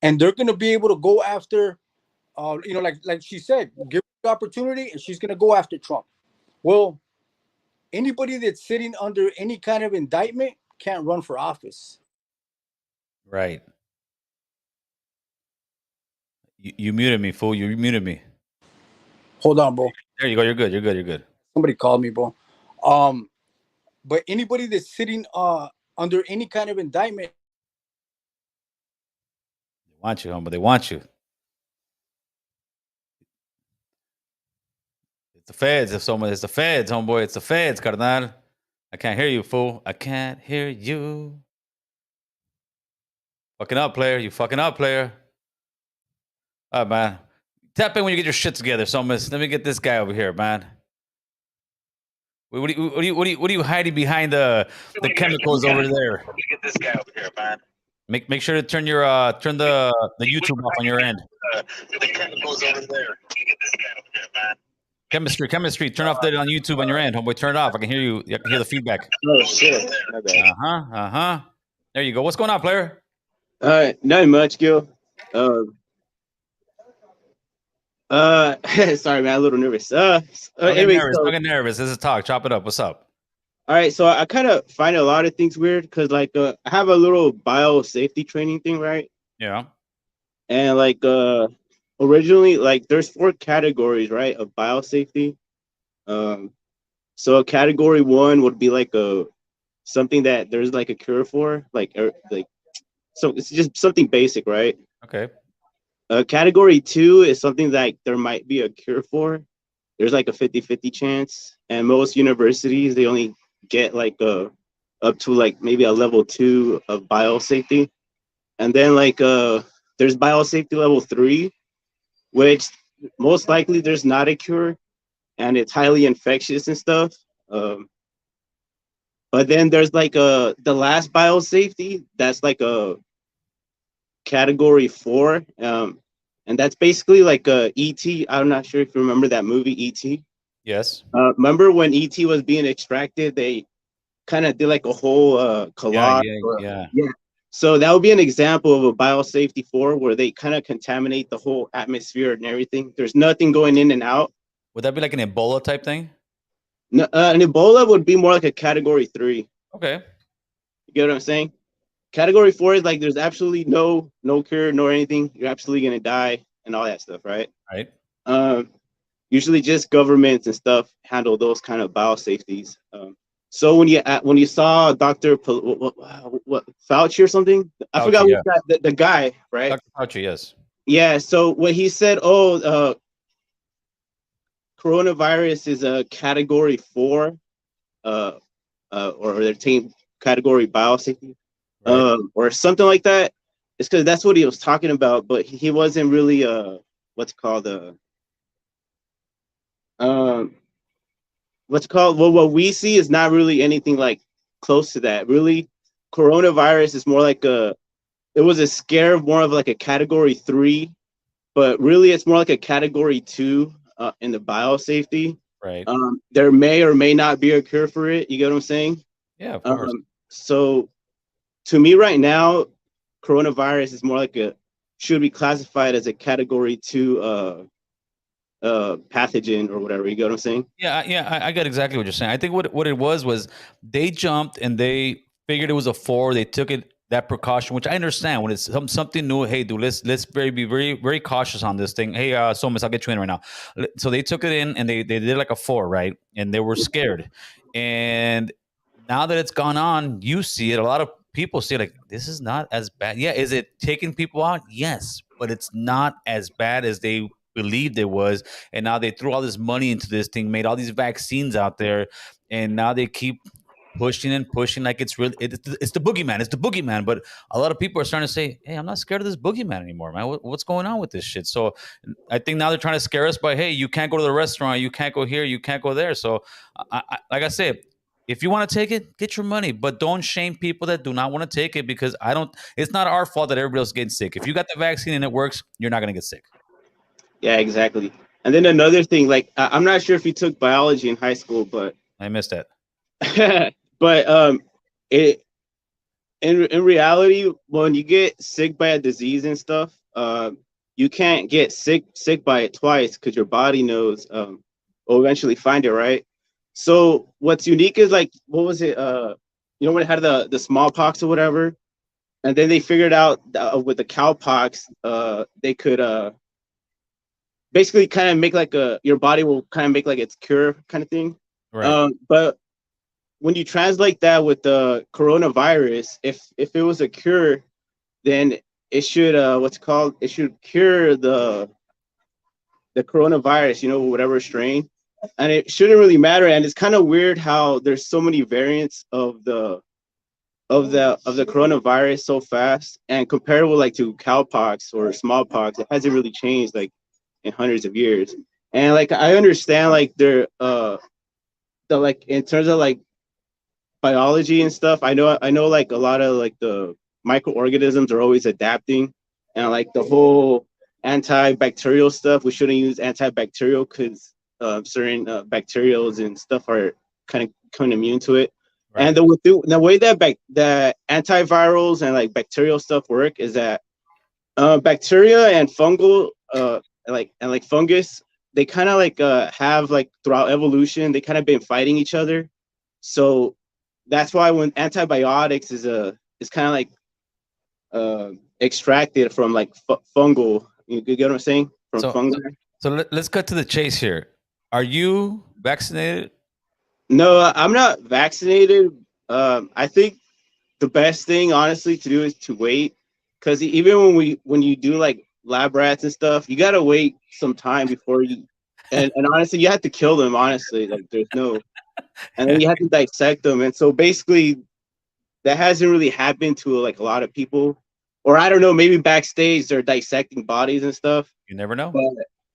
And they're gonna be able to go after, you know, like she said, give her the opportunity, and she's gonna go after Trump. Well, anybody that's sitting under any kind of indictment can't run for office. Right. You muted me, fool. You muted me. Hold on, bro. There you go. You're good. You're good. You're good. Somebody called me, bro. But anybody that's sitting under any kind of indictment, They want you, homie. They want you. It's the feds. If someone, it's the feds, homeboy. It's the feds, carnal. I can't hear you, fool. I can't hear you. Fucking up, player. You fucking up, player. All right, man. Tap in when you get your shit together, Somas. Let me get this guy over here, man. What are you hiding behind the chemicals over there? Let me get this guy over here, man. Make sure to turn your turn the YouTube off on your end. The chemicals over there. Let me get this guy over here, man. Chemistry. Turn off that on YouTube on your end, homeboy. Turn it off. I can hear you. I can hear the feedback. Oh shit. My bad. There you go. What's going on, player? Nothing much, Gil. Sorry, man, a little nervous. Anyway, Don't get nervous. This is talk. Chop it up. What's up? all right, so I kind of find a lot of things weird because, like, I have a little biosafety training thing, right? Yeah. And like, originally, like, there's 4 categories, right, of biosafety. So category 1 would be like something that there's like a cure for, so it's just something basic, right? Okay. Category 2 is something that there might be a cure for. There's like a 50-50 chance, and most universities, they only get like up to like maybe a level 2 of biosafety. And then like there's biosafety level 3, which most likely there's not a cure and it's highly infectious and stuff. But then there's like the last biosafety, that's like a category 4, and that's basically like E.T. I'm not sure if you remember that movie E.T. Yes. Remember when E.T. was being extracted, they kind of did like a whole collage. Yeah. So that would be an example of a biosafety 4 where they kind of contaminate the whole atmosphere and everything. There's nothing going in and out. Would that be like an Ebola type thing? No, an Ebola would be more like a category 3. Okay. You get what I'm saying? Category 4 is like there's absolutely no cure, no anything. You're absolutely gonna die and all that stuff, right? Right. Usually just governments and stuff handle those kind of biosafeties. So when you saw Dr. Fauci or something, I forgot yeah. the guy, right? Dr. Fauci, yes. Yeah. So what he said, coronavirus is a category 4, uh, or their team category biosafety, Right. or something like that. It's because that's what he was talking about, but he wasn't really what's called um what's called well, what we see is not really anything like close to that. Really, coronavirus is more like it was a scare, more of like a category 3, but really it's more like a category 2 in the biosafety. Right. There may or may not be a cure for it. You get what I'm saying? Yeah, of course. So to me right now, coronavirus is more like should be classified as a category 2 pathogen or whatever. You get what I'm saying? Yeah, I got exactly what you're saying. I think what it was they jumped and they figured it was a 4. They took it that precaution, which I understand when it's something new. Hey, dude, let's be very cautious on this thing. Hey, Somas, I'll get you in right now. So they took it in and they did like a 4, right? And they were scared. And now that it's gone on, you see it. A lot of people say like this is not as bad. Yeah, is it taking people out? Yes, but it's not as bad as they believed it was. And now they threw all this money into this thing, made all these vaccines out there, and now they keep pushing and pushing like it's really it's the boogeyman. It's the boogeyman. But a lot of people are starting to say, "Hey, I'm not scared of this boogeyman anymore, man. What's going on with this shit?" So I think now they're trying to scare us by, "Hey, you can't go to the restaurant, you can't go here, you can't go there." So, like I said. If you want to take it, get your money, but don't shame people that do not want to take it because I don't. It's not our fault that everybody else is getting sick. If you got the vaccine and it works, you're not going to get sick. Yeah, exactly. And then another thing, like I'm not sure if you took biology in high school, but I missed that. but it in reality, when you get sick by a disease and stuff, you can't get sick by it twice because your body knows will eventually find it, right? So what's unique is like what was it? You know when it had the smallpox or whatever, and then they figured out that, with the cowpox, they could basically kind of make like your body will kind of make like its cure kind of thing. Right. But when you translate that with the coronavirus, if it was a cure, then it should what's called it should cure the coronavirus, whatever strain, and it shouldn't really matter. And it's kind of weird how there's so many variants of the coronavirus so fast, and comparable like to cowpox or smallpox, it hasn't really changed like in hundreds of years. And like I understand like the like in terms of like biology and stuff, I know like a lot of like the microorganisms are always adapting, and like the whole antibacterial stuff, we shouldn't use antibacterial because certain bacterials and stuff are kind of becoming immune to it. Right. And the way that that antivirals and like bacterial stuff work is that bacteria and fungal like fungus, they kind of like have like throughout evolution they kind of been fighting each other. So that's why when antibiotics is kind of like extracted from like fungal, you get what I'm saying, from So, fungi. let's cut to the chase here. Are you vaccinated? No, I'm not vaccinated. I think the best thing honestly to do is to wait, because even when you do like lab rats and stuff, you gotta wait some time before you, and honestly you have to kill them, honestly, like there's no, and then you have to dissect them. And so basically that hasn't really happened to like a lot of people, or I don't know, maybe backstage they're dissecting bodies and stuff. You never know. But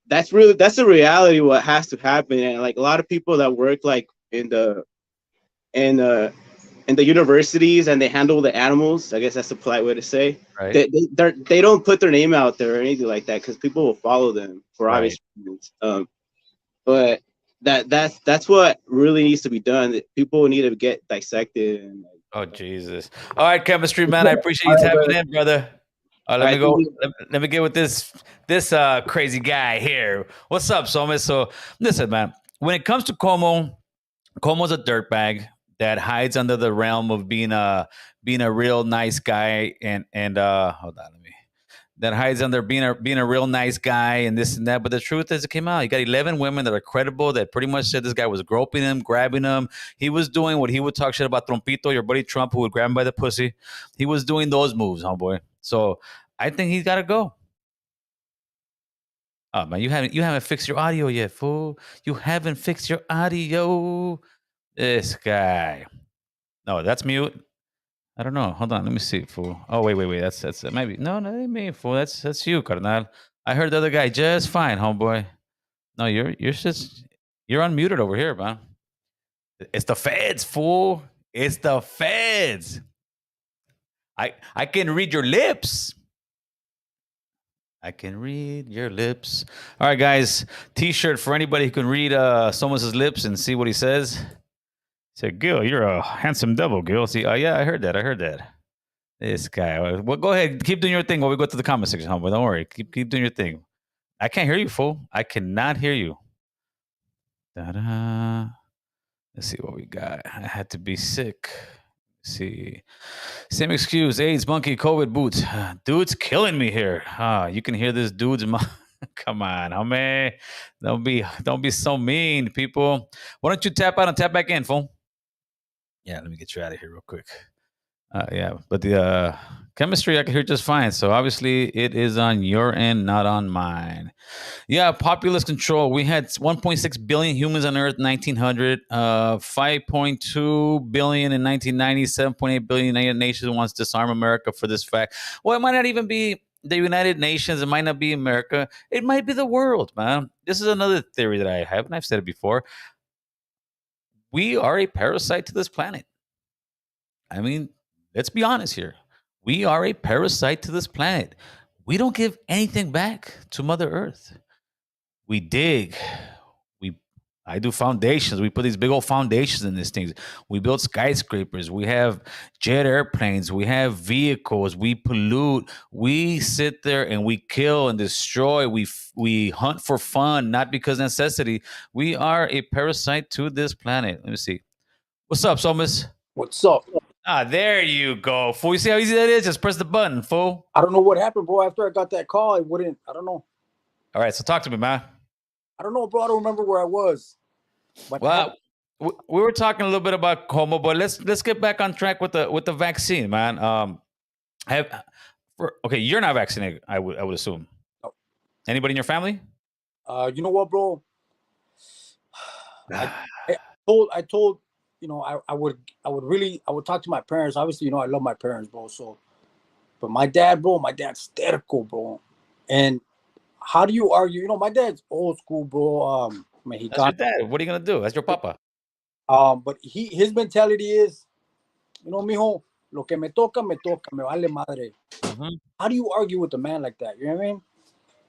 that's a reality what has to happen. And like a lot of people that work like in the in the universities and they handle the animals, I guess that's a polite way to say, Right. they don't put their name out there or anything like that because people will follow them for obvious Right. reasons. But that's what really needs to be done. People need to get dissected. And Oh Jesus! All right, chemistry man, I appreciate all you right, tapping brother. in, brother. Let All me right, go. thank you. Let me get with this crazy guy here. What's up, Somas? So listen, man. When it comes to Como's a dirtbag that hides under the realm of being a real nice guy and hold on, let me that hides under being a real nice guy and this and that. But the truth is, it came out. You got 11 women that are credible that pretty much said this guy was groping him, grabbing him. He was doing what he would talk shit about Trompito, your buddy Trump, who would grab him by the pussy. He was doing those moves, homeboy. So I think he's got to go. Oh man, you haven't fixed your audio yet, fool. You haven't fixed your audio. This guy. No, that's mute. I don't know. Hold on. Let me see, fool. Oh wait. That's maybe no, that ain't me, fool. That's you, carnal. I heard the other guy just fine, homeboy. No, you're unmuted over here, man. It's the feds, fool. It's the feds. I can read your lips. I can read your lips. All right, guys. T-shirt for anybody who can read Somos' lips and see what he says. He said, Gil, you're a handsome devil, Gil. See, yeah, I heard that. This guy. Well, go ahead. Keep doing your thing while we go to the comment section, homeboy. Don't worry. Keep doing your thing. I can't hear you, fool. I cannot hear you. Da-da. Let's see what we got. I had to be sick. Let's see. Same excuse. AIDS, monkey, COVID, boots. Dude's killing me here. You can hear this dude's come on, homie. Don't be so mean, people. Why don't you tap out and tap back in, fool? Yeah, let me get you out of here real quick. Yeah, but the chemistry I can hear just fine. So obviously it is on your end, not on mine. Yeah, populist control. We had 1.6 billion humans on Earth in 1900, 5.2 billion in 1990, 7.8 billion United Nations wants to disarm America for this fact. Well, it might not even be the United Nations. It might not be America. It might be the world, man. This is another theory that I have, and I've said it before. We are a parasite to this planet. I mean, let's be honest here. We are a parasite to this planet. We don't give anything back to Mother Earth. We dig. I do foundations. We put these big old foundations in these things. We build skyscrapers. We have jet airplanes. We have vehicles. We pollute. We sit there and we kill and destroy. We hunt for fun, not because necessity. We are a parasite to this planet. Let me see. What's up, Somas? What's up? There you go, fool. You see how easy that is? Just press the button, fool. I don't know what happened, bro. After I got that call, I don't know. All right, so talk to me, man. I don't know, bro. I don't remember where I was. But well, we were talking a little bit about Como, but let's get back on track with the vaccine, man. Okay, you're not vaccinated. I would assume. No. Anybody in your family? You know what, bro? I told. You know, I would talk to my parents. Obviously, you know, I love my parents, bro. So, but my dad's hysterical, bro. And how do you argue? You know, my dad's old school, bro. That's your dad. What are you gonna do? That's your papa. But his mentality is, you know, mijo, lo que me toca, me vale madre. Mm-hmm. How do you argue with a man like that? You know what I mean?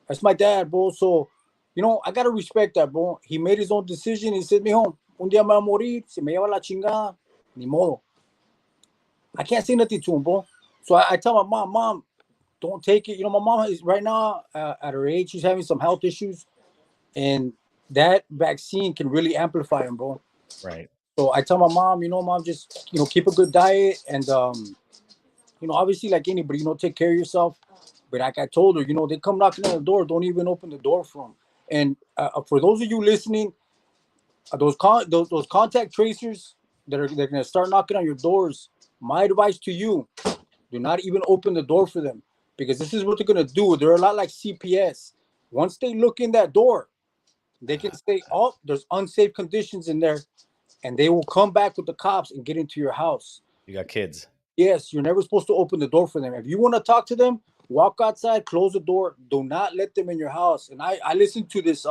That's my dad, bro. So, you know, I gotta respect that, bro. He made his own decision. He said, mijo, un día me va a morir, se me lleva la chingada, ni modo. I can't say nothing to him, bro. So I tell my mom, don't take it. You know, my mom is right now at her age, she's having some health issues, and that vaccine can really amplify him, bro. Right. So I tell my mom, you know, mom, just, you know, keep a good diet, and you know, obviously, like anybody, you know, take care of yourself. But like I told her, you know, they come knocking on the door, don't even open the door for them. And for those of you listening, those contact tracers they're going to start knocking on your doors, my advice to you, do not even open the door for them, because this is what they're going to do. They're a lot like CPS. Once they look in that door, they can say, oh, there's unsafe conditions in there, and they will come back with the cops and get into your house. You got kids. Yes, you're never supposed to open the door for them. If you want to talk to them, walk outside, close the door. Do not let them in your house. And I listened to this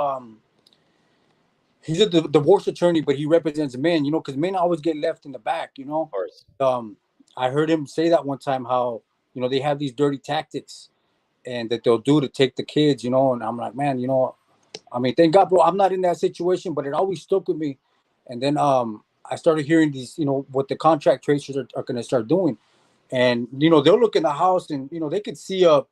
he's a divorce attorney, but he represents men, you know, because men always get left in the back, you know. Of course. I heard him say that one time, how, you know, they have these dirty tactics and that they'll do to take the kids, you know. And I'm like, man, you know, I mean, thank God, bro, I'm not in that situation, but it always stuck with me. And then I started hearing these, you know, what the contract tracers are going to start doing. And, you know, they'll look in the house and, you know, they could see a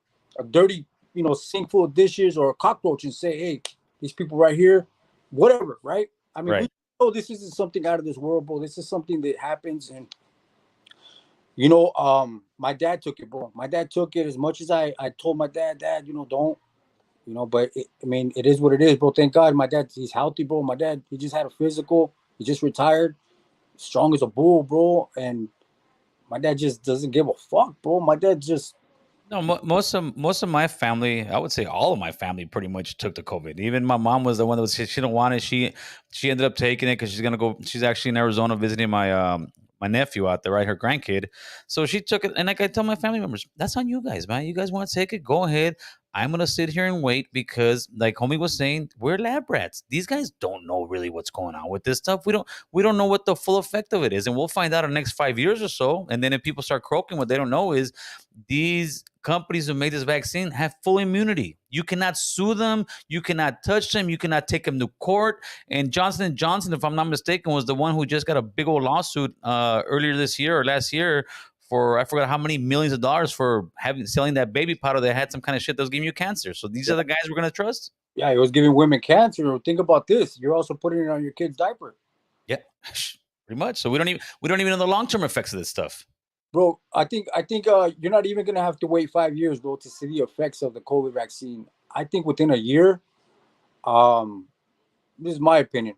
dirty, you know, sink full of dishes or a cockroach and say, hey, these people right here, whatever, right? I mean, we know this isn't something out of this world, bro. This is something that happens. And, you know, my dad took it, bro. My dad took it. As much as I told my dad, you know, don't, you know, but I mean, it is what it is, bro. Thank God my dad, he's healthy, bro. My dad, he just had a physical. He just retired, strong as a bull, bro. And my dad just doesn't give a fuck, bro. My dad just, No, most of my family, I would say all of my family, pretty much took the COVID. Even my mom was the one that was she didn't want it. She ended up taking it because she's gonna go. She's actually in Arizona visiting my nephew out there, right? Her grandkid. So she took it, and like I tell my family members, that's on you guys, man. You guys want to take it, go ahead. I'm gonna sit here and wait because, like homie was saying, we're lab rats. These guys don't know really what's going on with this stuff. We don't know what the full effect of it is, and we'll find out in the next 5 years or so. And then if people start croaking, what they don't know is these companies who made this vaccine have full immunity. You cannot sue them. You cannot touch them. You cannot take them to court. And Johnson & Johnson, if I'm not mistaken, was the one who just got a big old lawsuit earlier this year or last year for, I forgot how many millions of dollars for selling that baby powder that had some kind of shit that was giving you cancer. So these are the guys we're going to trust? Yeah, it was giving women cancer. Think about this. You're also putting it on your kid's diaper. Yeah, pretty much. So we don't even know the long-term effects of this stuff. Bro, I think you're not even gonna have to wait 5 years, bro, to see the effects of the COVID vaccine. I think within a year, this is my opinion.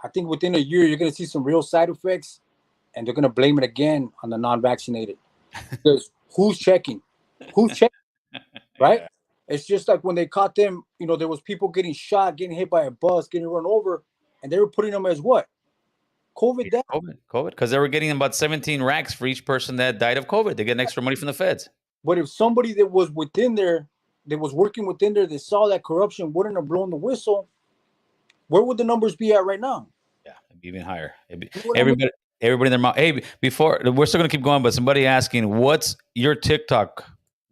I think within a year you're gonna see some real side effects, and they're gonna blame it again on the non-vaccinated. Because who's checking? Who's checking? Right? Yeah. It's just like when they caught them. There was people getting shot, getting hit by a bus, getting run over, and they were putting them as what? COVID death. COVID, because they were getting about 17 racks for each person that died of COVID. They get extra money from the feds. But if somebody that was within there, that was working within there, that saw that corruption, wouldn't have blown the whistle, where would the numbers be at right now? Yeah, it'd be even higher. Everybody in their mouth. Hey, before we're still gonna keep going, but somebody asking, what's your TikTok?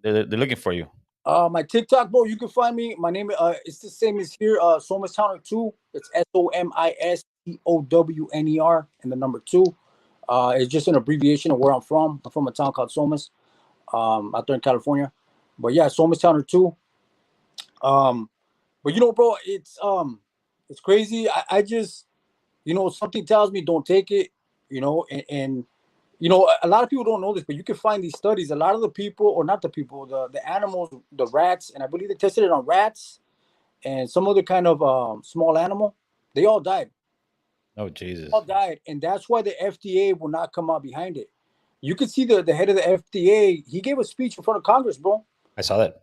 They're looking for you. My TikTok, bro, you can find me. My name it's the same as here. Somas Towner 2. It's SOMISTOWNER and the number 2. It's just an abbreviation of where I'm from. I'm from a town called Somas, out there in California. But yeah, Somas Towner 2. But bro, it's crazy. I just, something tells me don't take it, and a lot of people don't know this, but you can find these studies. A lot of the people, or not the people, the animals, the rats, and I believe they tested it on rats and some other kind of small animal. They all died. Oh, Jesus. They all died. And that's why the FDA will not come out behind it. You could see the head of the FDA. He gave a speech in front of Congress, bro. I saw that.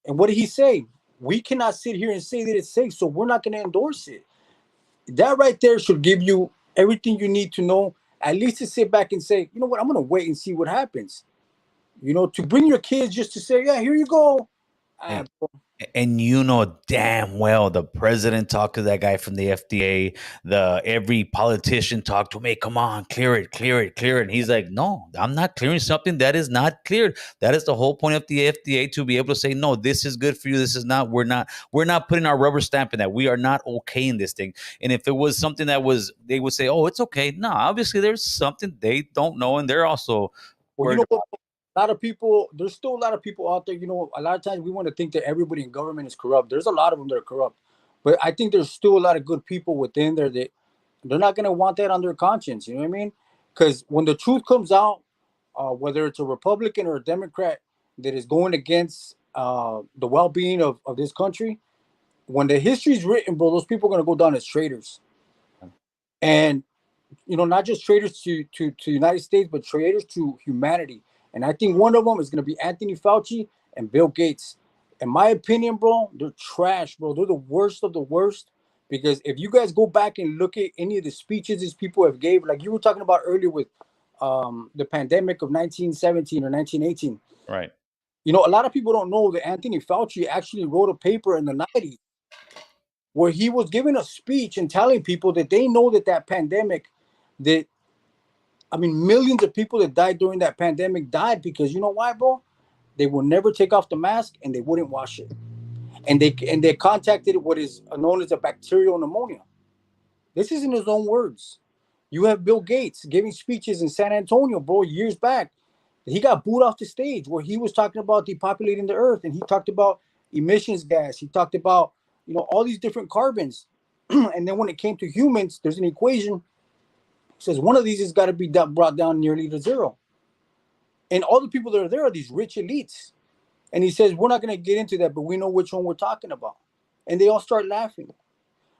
And what did he say? We cannot sit here and say that it's safe, so we're not going to endorse it. That right there should give you everything you need to know, at least to sit back and say, you know what, I'm going to wait and see what happens. To bring your kids just to say, yeah, here you go. And damn well the president talked to that guy from the FDA. Every politician talked to him. Hey, come on, clear it. And he's like, no, I'm not clearing something that is not cleared. That is the whole point of the FDA, to be able to say, no, this is good for you. This is not. We're not putting our rubber stamp in that. We are not okay in this thing. And if it was something that was, they would say, oh, it's okay. No, obviously there's something they don't know, and they're also. Well, a lot of people, there's still a lot of people out there, a lot of times we want to think that everybody in government is corrupt. There's a lot of them that are corrupt. But I think there's still a lot of good people within there that they're not going to want that on their conscience. You know what I mean? Because when the truth comes out, whether it's a Republican or a Democrat that is going against the well-being of this country, when the history is written, bro, those people are going to go down as traitors. And, not just traitors to the United States, but traitors to humanity. And I think one of them is going to be Anthony Fauci and Bill Gates. In my opinion, bro, they're trash, bro. They're the worst of the worst. Because if you guys go back and look at any of the speeches these people have gave, like you were talking about earlier with the pandemic of 1917 or 1918. Right. A lot of people don't know that Anthony Fauci actually wrote a paper in the 90s where he was giving a speech and telling people that they know that pandemic, millions of people that died during that pandemic died because you know why, bro? They will never take off the mask and they wouldn't wash it. And they contacted what is known as a bacterial pneumonia. This is in his own words. You have Bill Gates giving speeches in San Antonio, bro, years back. He got booed off the stage where he was talking about depopulating the earth, and he talked about emissions gas. He talked about, all these different carbons. And then when it came to humans, there's an equation. It says one of these has got to be brought down nearly to zero. And all the people that are there are these rich elites. And he says, we're not going to get into that, but we know which one we're talking about. And they all start laughing.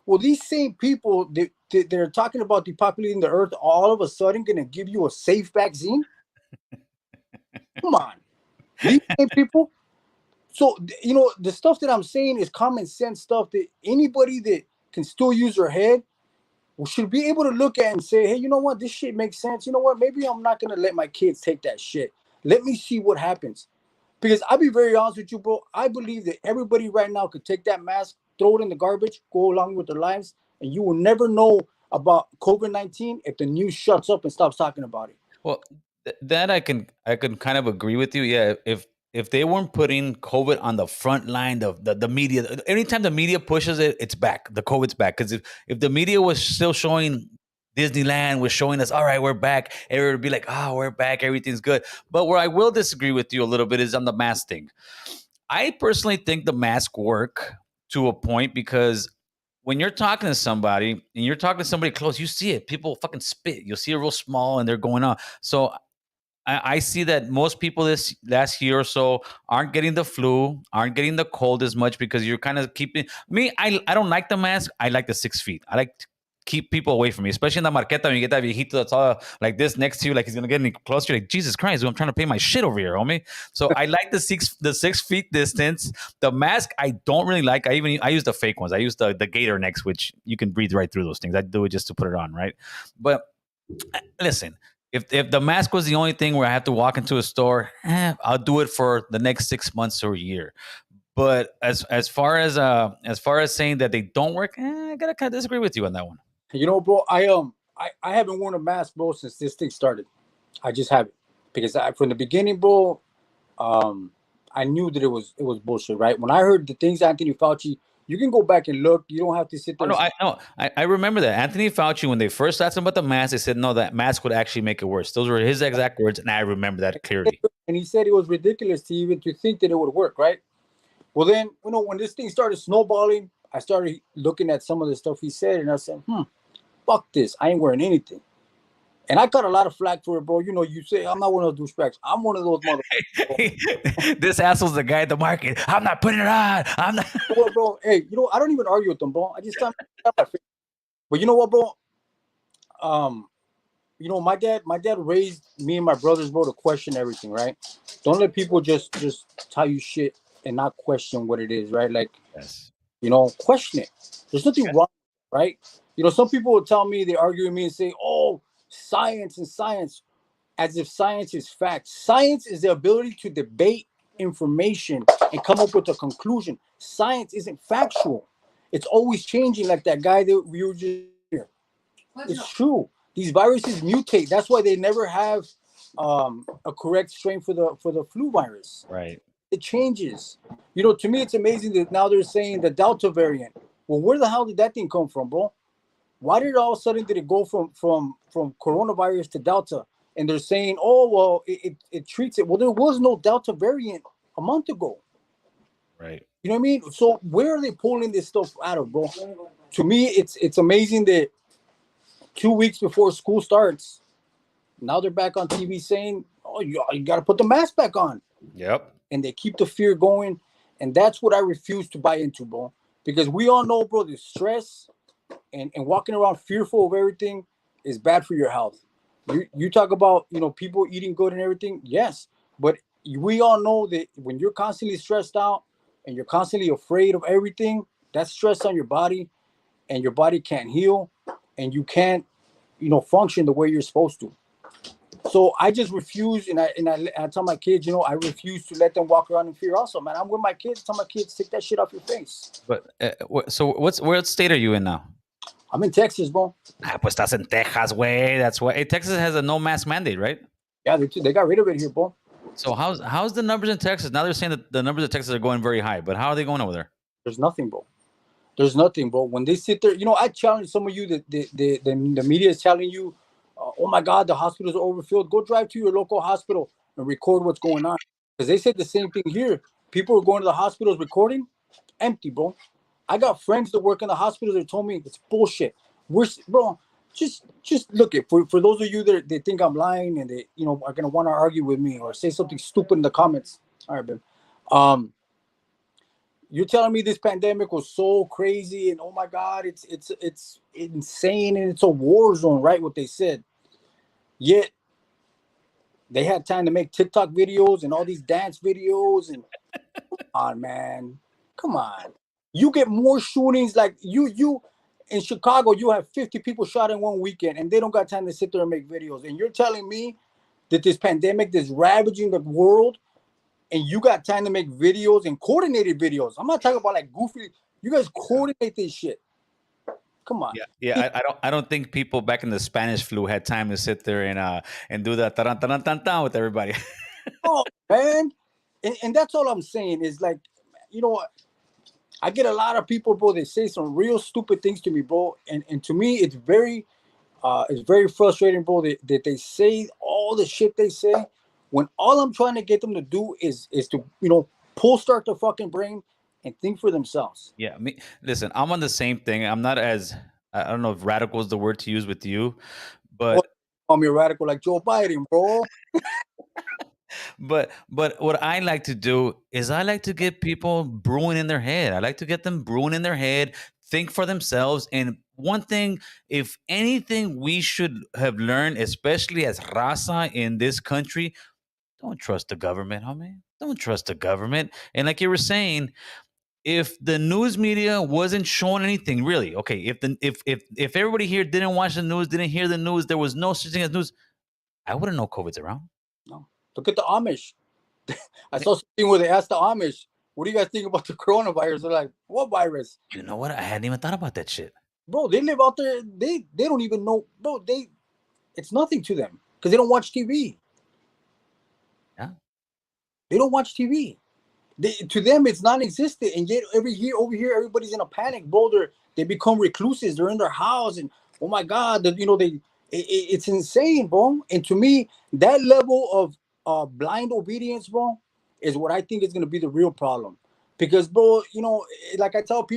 Well, these same people that are talking about depopulating the earth, all of a sudden going to give you a safe vaccine? Come on. These same people. So you know, the stuff that I'm saying is common sense stuff that anybody that can still use their head should be able to look at and say, hey, you know what, this shit makes sense. You know what, maybe I'm not gonna let my kids take that shit. Let me see what happens. Because I'll be very honest with you, bro. I believe that everybody right now could take that mask, throw it in the garbage, go along with their lives, and you will never know about COVID-19 if the news shuts up and stops talking about it. Well, that I can kind of agree with you. Yeah, if they weren't putting COVID on the front line of the media, anytime the media pushes it, it's back. The COVID's back. Because if the media was still showing Disneyland, was showing us, all right, we're back, everybody would be like, oh, we're back, everything's good. But where I will disagree with you a little bit is on the mask thing. I personally think the mask work to a point because when you're talking to somebody and you're talking to somebody close, you see it. People fucking spit. You'll see it real small and they're going on. So I see that most people this last year or so aren't getting the flu, aren't getting the cold as much because you're kind of keeping me. I don't like the mask. I like the 6 feet. I like to keep people away from me, especially in the marqueta when you get that viejito that's all like this next to you, like he's gonna get any closer. You're like, Jesus Christ, I'm trying to pay my shit over here, homie. So I like the 6 feet distance. The mask I don't really like. I use the fake ones. I use the gator necks, which you can breathe right through those things. I do it just to put it on, right? But listen, if the mask was the only thing where I have to walk into a store, I'll do it for the next 6 months or a year. But as far as saying that they don't work, I gotta kind of disagree with you on that one. You know, bro, I haven't worn a mask, bro, since this thing started. I just haven't. Because from the beginning, bro, I knew that it was bullshit, right? When I heard the things Anthony Fauci, you can go back and look. You don't have to sit there. I remember that Anthony Fauci, when they first asked him about the mask, they said no, that mask would actually make it worse. Those were his exact words, and I remember that clearly. And he said it was ridiculous to think that it would work, right? Well, then, you know, when this thing started snowballing, I started looking at some of the stuff he said, and I said, fuck this. I ain't wearing anything. And I got a lot of flack for it, bro. You know, you say, I'm not one of those douchebags. I'm one of those motherfuckers. This asshole's the guy at the market. I'm not putting it on. I'm not. Well, bro, hey, you know, I don't even argue with them, bro. I just tell my face. But you know what, bro? You know, my dad raised me and my brothers, bro, to question everything, right? Don't let people just tell you shit and not question what it is, right? Like, Yes. you know, question it. There's nothing wrong, right? You know, some people will tell me, they argue with me and say, oh, science and science, as if science is fact. Science is the ability to debate information and come up with a conclusion. Science isn't factual. It's always changing, like that guy that we were just here. It's true. These viruses mutate. That's why they never have a correct strain for the flu virus. Right. It changes. You know, to me, it's amazing that now they're saying the Delta variant. Well, where the hell did that thing come from, bro? Why did all of a sudden did it go from coronavirus to Delta? And they're saying, oh, well, it treats it. Well, there was no Delta variant a month ago. Right. You know what I mean? So where are they pulling this stuff out of, bro? To me, it's amazing that 2 weeks before school starts, now they're back on TV saying, oh, you got to put the mask back on. Yep. And they keep the fear going. And that's what I refuse to buy into, bro. Because we all know, bro, the stress and walking around fearful of everything is bad for your health. You talk about, you know, people eating good and everything. Yes. But we all know that when you're constantly stressed out and you're constantly afraid of everything, that's stress on your body, and your body can't heal, and you can't, you know, function the way you're supposed to. So I just refuse, and I tell my kids, you know, I refuse to let them walk around in fear. Also, man, I'm with my kids. Tell my kids, take that shit off your face. But so what state are you in now? I'm in Texas, bro. Pues estás en Texas, güey. That's why. Hey, Texas has a no mask mandate, right? Yeah, they got rid of it here, bro. So how's the numbers in Texas? Now they're saying that the numbers in Texas are going very high, but how are they going over there? There's nothing, bro. There's nothing, bro. When they sit there, you know, I challenge some of you that the media is telling you, oh my God, the hospitals are overfilled. Go drive to your local hospital and record what's going on. Because they said the same thing here. People are going to the hospitals recording, empty, bro. I got friends that work in the hospitals that told me it's bullshit. Bro, just look it. For those of you that they think I'm lying and they, you know, are gonna want to argue with me or say something stupid in the comments. All right, babe. You're telling me this pandemic was so crazy and oh my God, it's insane and it's a war zone, right? What they said. Yet They had time to make TikTok videos and all these dance videos. And come on, man, come on. You get more shootings like you in Chicago. You have 50 people shot in one weekend, and they don't got time to sit there and make videos. And you're telling me that this pandemic is ravaging the world, and you got time to make videos and coordinated videos. I'm not talking about like goofy. You guys coordinate this shit. Come on. Yeah. I don't think people back in the Spanish flu had time to sit there and do that taran, taran, tan, tan with everybody. Oh, man. And that's all I'm saying is like, you know what? I get a lot of people, bro. They say some real stupid things to me, bro. And to me, it's very frustrating, bro. That they say all the shit they say when all I'm trying to get them to do is to pull start their fucking brain and think for themselves. Yeah, listen, I'm on the same thing. I'm not as, I don't know if radical is the word to use with you, but Call me radical like Joe Biden, bro. but what I like to do is I like to get people brewing in their head. I like to get them brewing in their head, think for themselves. And one thing, if anything, we should have learned, especially as raza in this country, don't trust the government, homie. Don't trust the government. And like you were saying, if the news media wasn't showing anything, really, okay, if everybody here didn't watch the news, didn't hear the news, there was no such thing as news, I wouldn't know COVID's around. No. Look at the Amish. I saw something where they asked the Amish, what do you guys think about the coronavirus? They're like, what virus? You know what? I hadn't even thought about that shit. Bro, they live out there. They don't even know. Bro, it's nothing to them because they don't watch TV. Yeah. They don't watch TV. To them, it's non-existent. And yet over here, everybody's in a panic, bro. They become recluses. They're in their house. And oh my God, it's insane, bro. And to me, that level of blind obedience, bro, is what I think is going to be the real problem. Because, bro, like I tell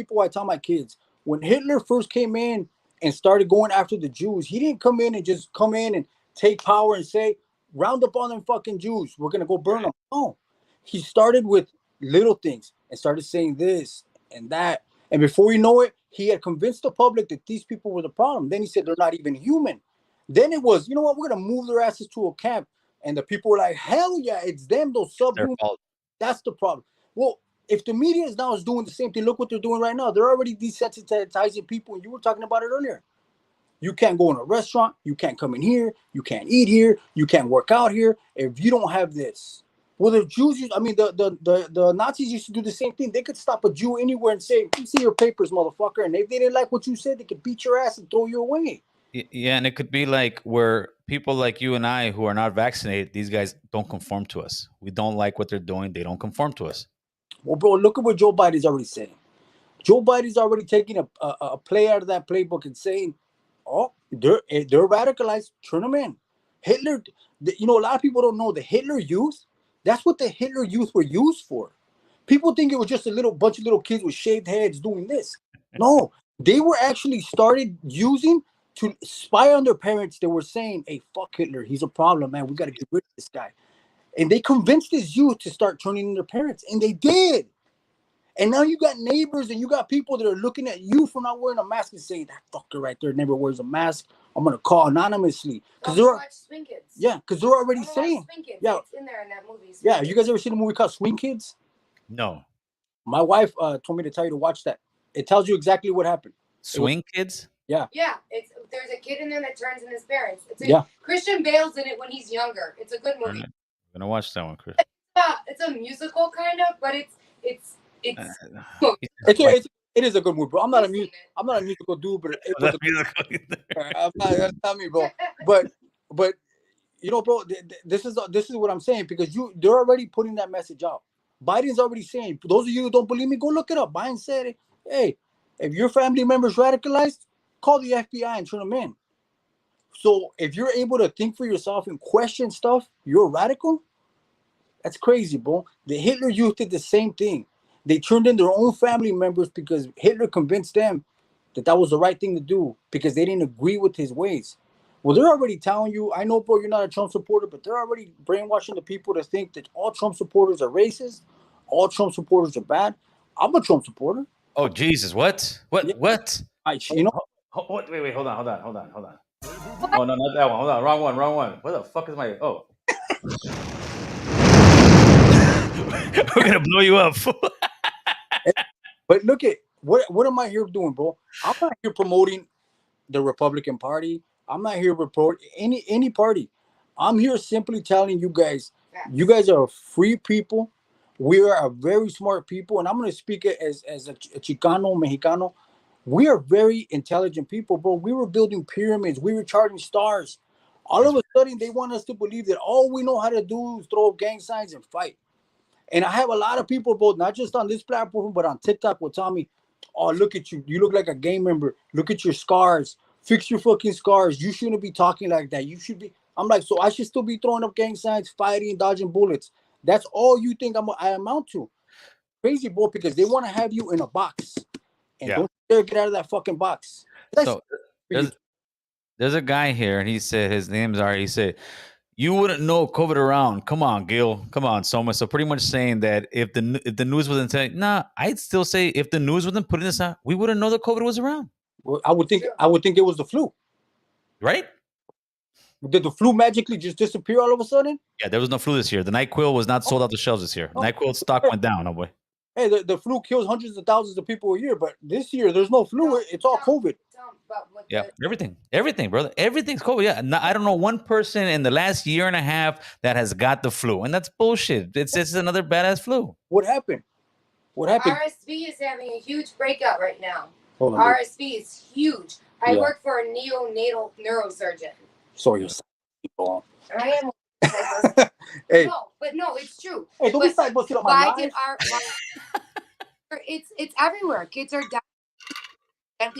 my kids, when Hitler first came in and started going after the Jews, he didn't come in and take power and say, round up on them fucking Jews. We're going to go burn them. No. He started with little things and started saying this and that. And before you know it, he had convinced the public that these people were the problem. Then he said they're not even human. Then it was, you know what, we're going to move their asses to a camp. And the people were like, hell yeah, it's them, those subhumans. That's the problem. Well, if the media is doing the same thing, look what they're doing right now. They're already desensitizing people. And you were talking about it earlier. You can't go in a restaurant. You can't come in here. You can't eat here. You can't work out here if you don't have this. Well, the Jews, the Nazis used to do the same thing. They could stop a Jew anywhere and say, "You see your papers, motherfucker." And if they didn't like what you said, they could beat your ass and throw you away. Yeah, and it could be like where people like you and I who are not vaccinated, these guys don't conform to us. We don't like what they're doing. They don't conform to us. Well, bro, look at what Joe Biden's already saying. Joe Biden's already taking a play out of that playbook and saying, "Oh, they're radicalized. Turn them in." Hitler, a lot of people don't know the Hitler Youth. That's what the Hitler Youth were used for. People think it was just a bunch of little kids with shaved heads doing this. No, they were actually started using to spy on their parents. They were saying, "Hey, fuck Hitler. He's a problem, man. We got to get rid of this guy." And they convinced this youth to start turning in their parents. And they did. And now you got neighbors and you got people that are looking at you for not wearing a mask and saying, that fucker right there never wears a mask. I'm going to call anonymously. Because they're already saying. Yeah, it's in there in that movie. Yeah, you guys ever seen a movie called Swing Kids? No. My wife told me to tell you to watch that. It tells you exactly what happened. Swing Kids? Yeah. Yeah, there's a kid in there that turns in his parents. Yeah. Christian Bale's in it when he's younger. It's a good movie. I'm going to watch that one, Chris. It's a musical kind of, but it is a good movie, bro. I'm not a musical dude, but that's not me, bro. But bro, this is what I'm saying, because they're already putting that message out. Biden's already saying, for those of you who don't believe me, go look it up. Biden said, hey, if your family member's radicalized, call the FBI and turn them in. So if you're able to think for yourself and question stuff, you're radical. That's crazy, bro. The Hitler Youth did the same thing. They turned in their own family members because Hitler convinced them that was the right thing to do because they didn't agree with his ways. Well, they're already telling you, I know, bro, you're not a Trump supporter, but they're already brainwashing the people to think that all Trump supporters are racist, all Trump supporters are bad. I'm a Trump supporter. Oh, Jesus, what? What? Yeah. What? Wait, hold on. Oh, no, not that one. Hold on, wrong one. Where the fuck is my... Oh. We're gonna blow you up. But look at what am I here doing, bro? I'm not here promoting the Republican Party. I'm not here report any party. I'm here simply telling you guys are free people. We are a very smart people, and I'm gonna speak it as a Chicano, Mexicano. We are very intelligent people, bro. We were building pyramids. We were charting stars. All of a sudden, they want us to believe that all we know how to do is throw up gang signs and fight. And I have a lot of people, both not just on this platform, but on TikTok, will tell me, "Oh, look at you! You look like a gang member. Look at your scars. Fix your fucking scars. You shouldn't be talking like that. You should be." I'm like, so I should still be throwing up gang signs, fighting, dodging bullets. That's all you think I amount to? Crazy, bro, because they want to have you in a box, and don't dare get out of that fucking box. So there's a guy here, and he said his name's Ari. He said, "You wouldn't know COVID around. Come on, Gil. Come on, Soma." So pretty much saying that if the news wasn't saying, nah, I'd still say if the news wasn't putting this out, we wouldn't know that COVID was around. Well, I would think it was the flu. Right? Did the flu magically just disappear all of a sudden? Yeah, there was no flu this year. The NyQuil was not sold out the shelves this year. NyQuil stock went down, oh boy. Hey, the flu kills hundreds of thousands of people a year, but this year there's no flu. It's all COVID. Yeah, everything, brother. Everything's COVID. Yeah, no, I don't know one person in the last year and a half that has got the flu, and that's bullshit. It's another badass flu. What happened? What happened? RSV is having a huge breakout right now. Hold on, RSV is huge. I work for a neonatal neurosurgeon. So you're people. I am. Hey. No, it's true. Hey, don't be side busting up my life. It's everywhere. Kids are dying.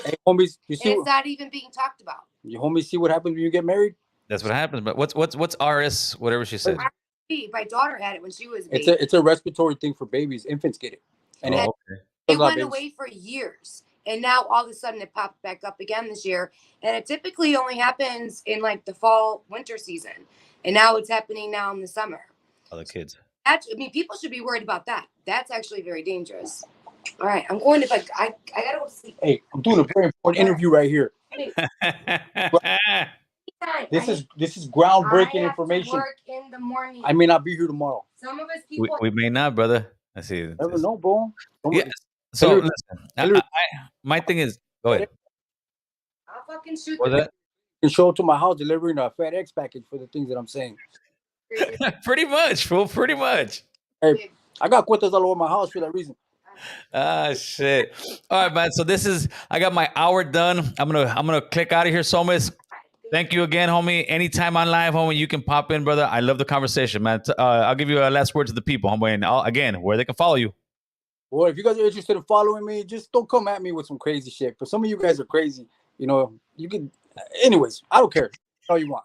Hey, homies, you see? And it's not even being talked about. You homies see what happens when you get married? That's what happens. But what's RS? Whatever she said. RSV, my daughter had it when she was a baby. It's a respiratory thing for babies. Infants get it. And it went away for years. And now all of a sudden it popped back up again this year. And it typically only happens in like the fall, winter season. And now it's happening now in the summer. Other kids. People should be worried about that. That's actually very dangerous. All right, I'm going to I gotta go to sleep. Hey, I'm doing a very important interview right here. This is groundbreaking information. Work in the morning. I may not be here tomorrow. Some of us people. We may not, brother. I see. Never know, bro. Yeah. So listen, my thing is, go ahead. I'll fucking shoot. What's that? You can show up to my house delivering a FedEx package for the things that I'm saying. Pretty much, fool. Pretty much. Hey, I got cuentas all over my house for that reason. Ah, shit. All right, man. So I got my hour done. I'm gonna click out of here, Somas. Thank you again, homie. Anytime on live, homie, you can pop in, brother. I love the conversation, man. I'll give you a last word to the people, homie, and again, where they can follow you. Well, if you guys are interested in following me, just don't come at me with some crazy shit. But some of you guys are crazy. You know, you can. Anyways, I don't care. All you want.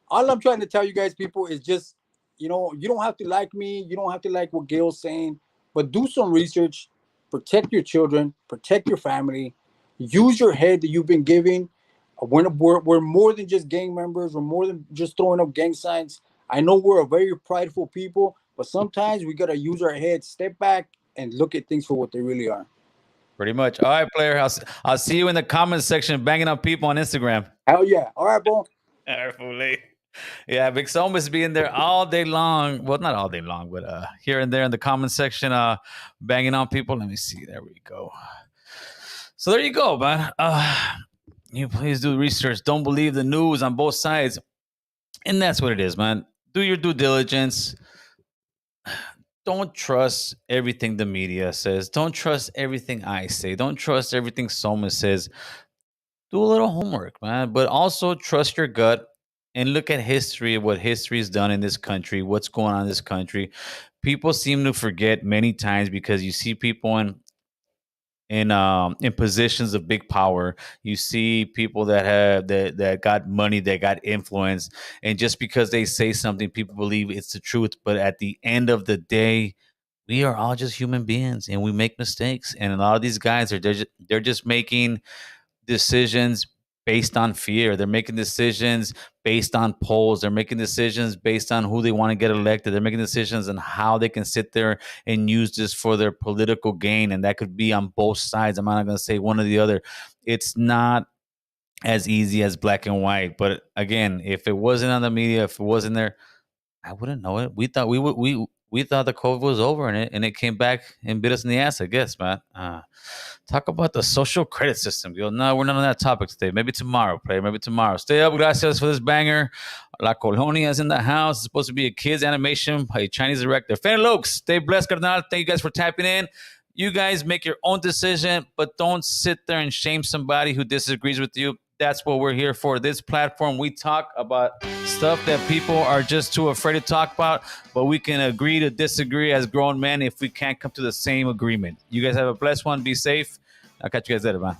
All I'm trying to tell you guys, people, is just, you know, you don't have to like me. You don't have to like what Gail's saying. But do some research. Protect your children. Protect your family. Use your head that you've been given. We're more than just gang members. We're more than just throwing up gang signs. I know we're a very prideful people, but sometimes we got to use our heads, step back, and look at things for what they really are. Pretty much. All right, player. I'll see you in the comments section banging up people on Instagram. Hell yeah. All right, bro. All right, fool. Yeah, Big Somas being there all day long. Well, not all day long, but here and there in the comment section, banging on people. Let me see. There we go. So there you go, man. You please do research. Don't believe the news on both sides. And that's what it is, man. Do your due diligence. Don't trust everything the media says. Don't trust everything I say. Don't trust everything Soma says. Do a little homework, man. But also trust your gut and look at history, what history's done in this country, what's going on in this country. People seem to forget many times because you see people in positions of big power. You see people that have that got money, that got influence, and just because they say something, people believe it's the truth. But at the end of the day, we are all just human beings, and we make mistakes. And a lot of these guys they're just making decisions based on fear. They're making decisions based on polls. They're making decisions based on who they want to get elected. They're making decisions on how they can sit there and use this for their political gain. And that could be on both sides. I'm not going to say one or the other. It's not as easy as black and white. But again, if it wasn't on the media, if it wasn't there, I wouldn't know it. We thought we thought the COVID was over, and it came back and bit us in the ass, I guess, man. Talk about the social credit system. Yo, no, we're not on that topic today. Maybe tomorrow, player. Maybe tomorrow. Stay up. Gracias for this banger. La Colonia is in the house. It's supposed to be a kids animation by a Chinese director. Fan Lokes, stay blessed, carnal. Thank you guys for tapping in. You guys make your own decision, but don't sit there and shame somebody who disagrees with you. That's what we're here for. This platform, we talk about stuff that people are just too afraid to talk about, but we can agree to disagree as grown men if we can't come to the same agreement. You guys have a blessed one. Be safe. I'll catch you guys later, man.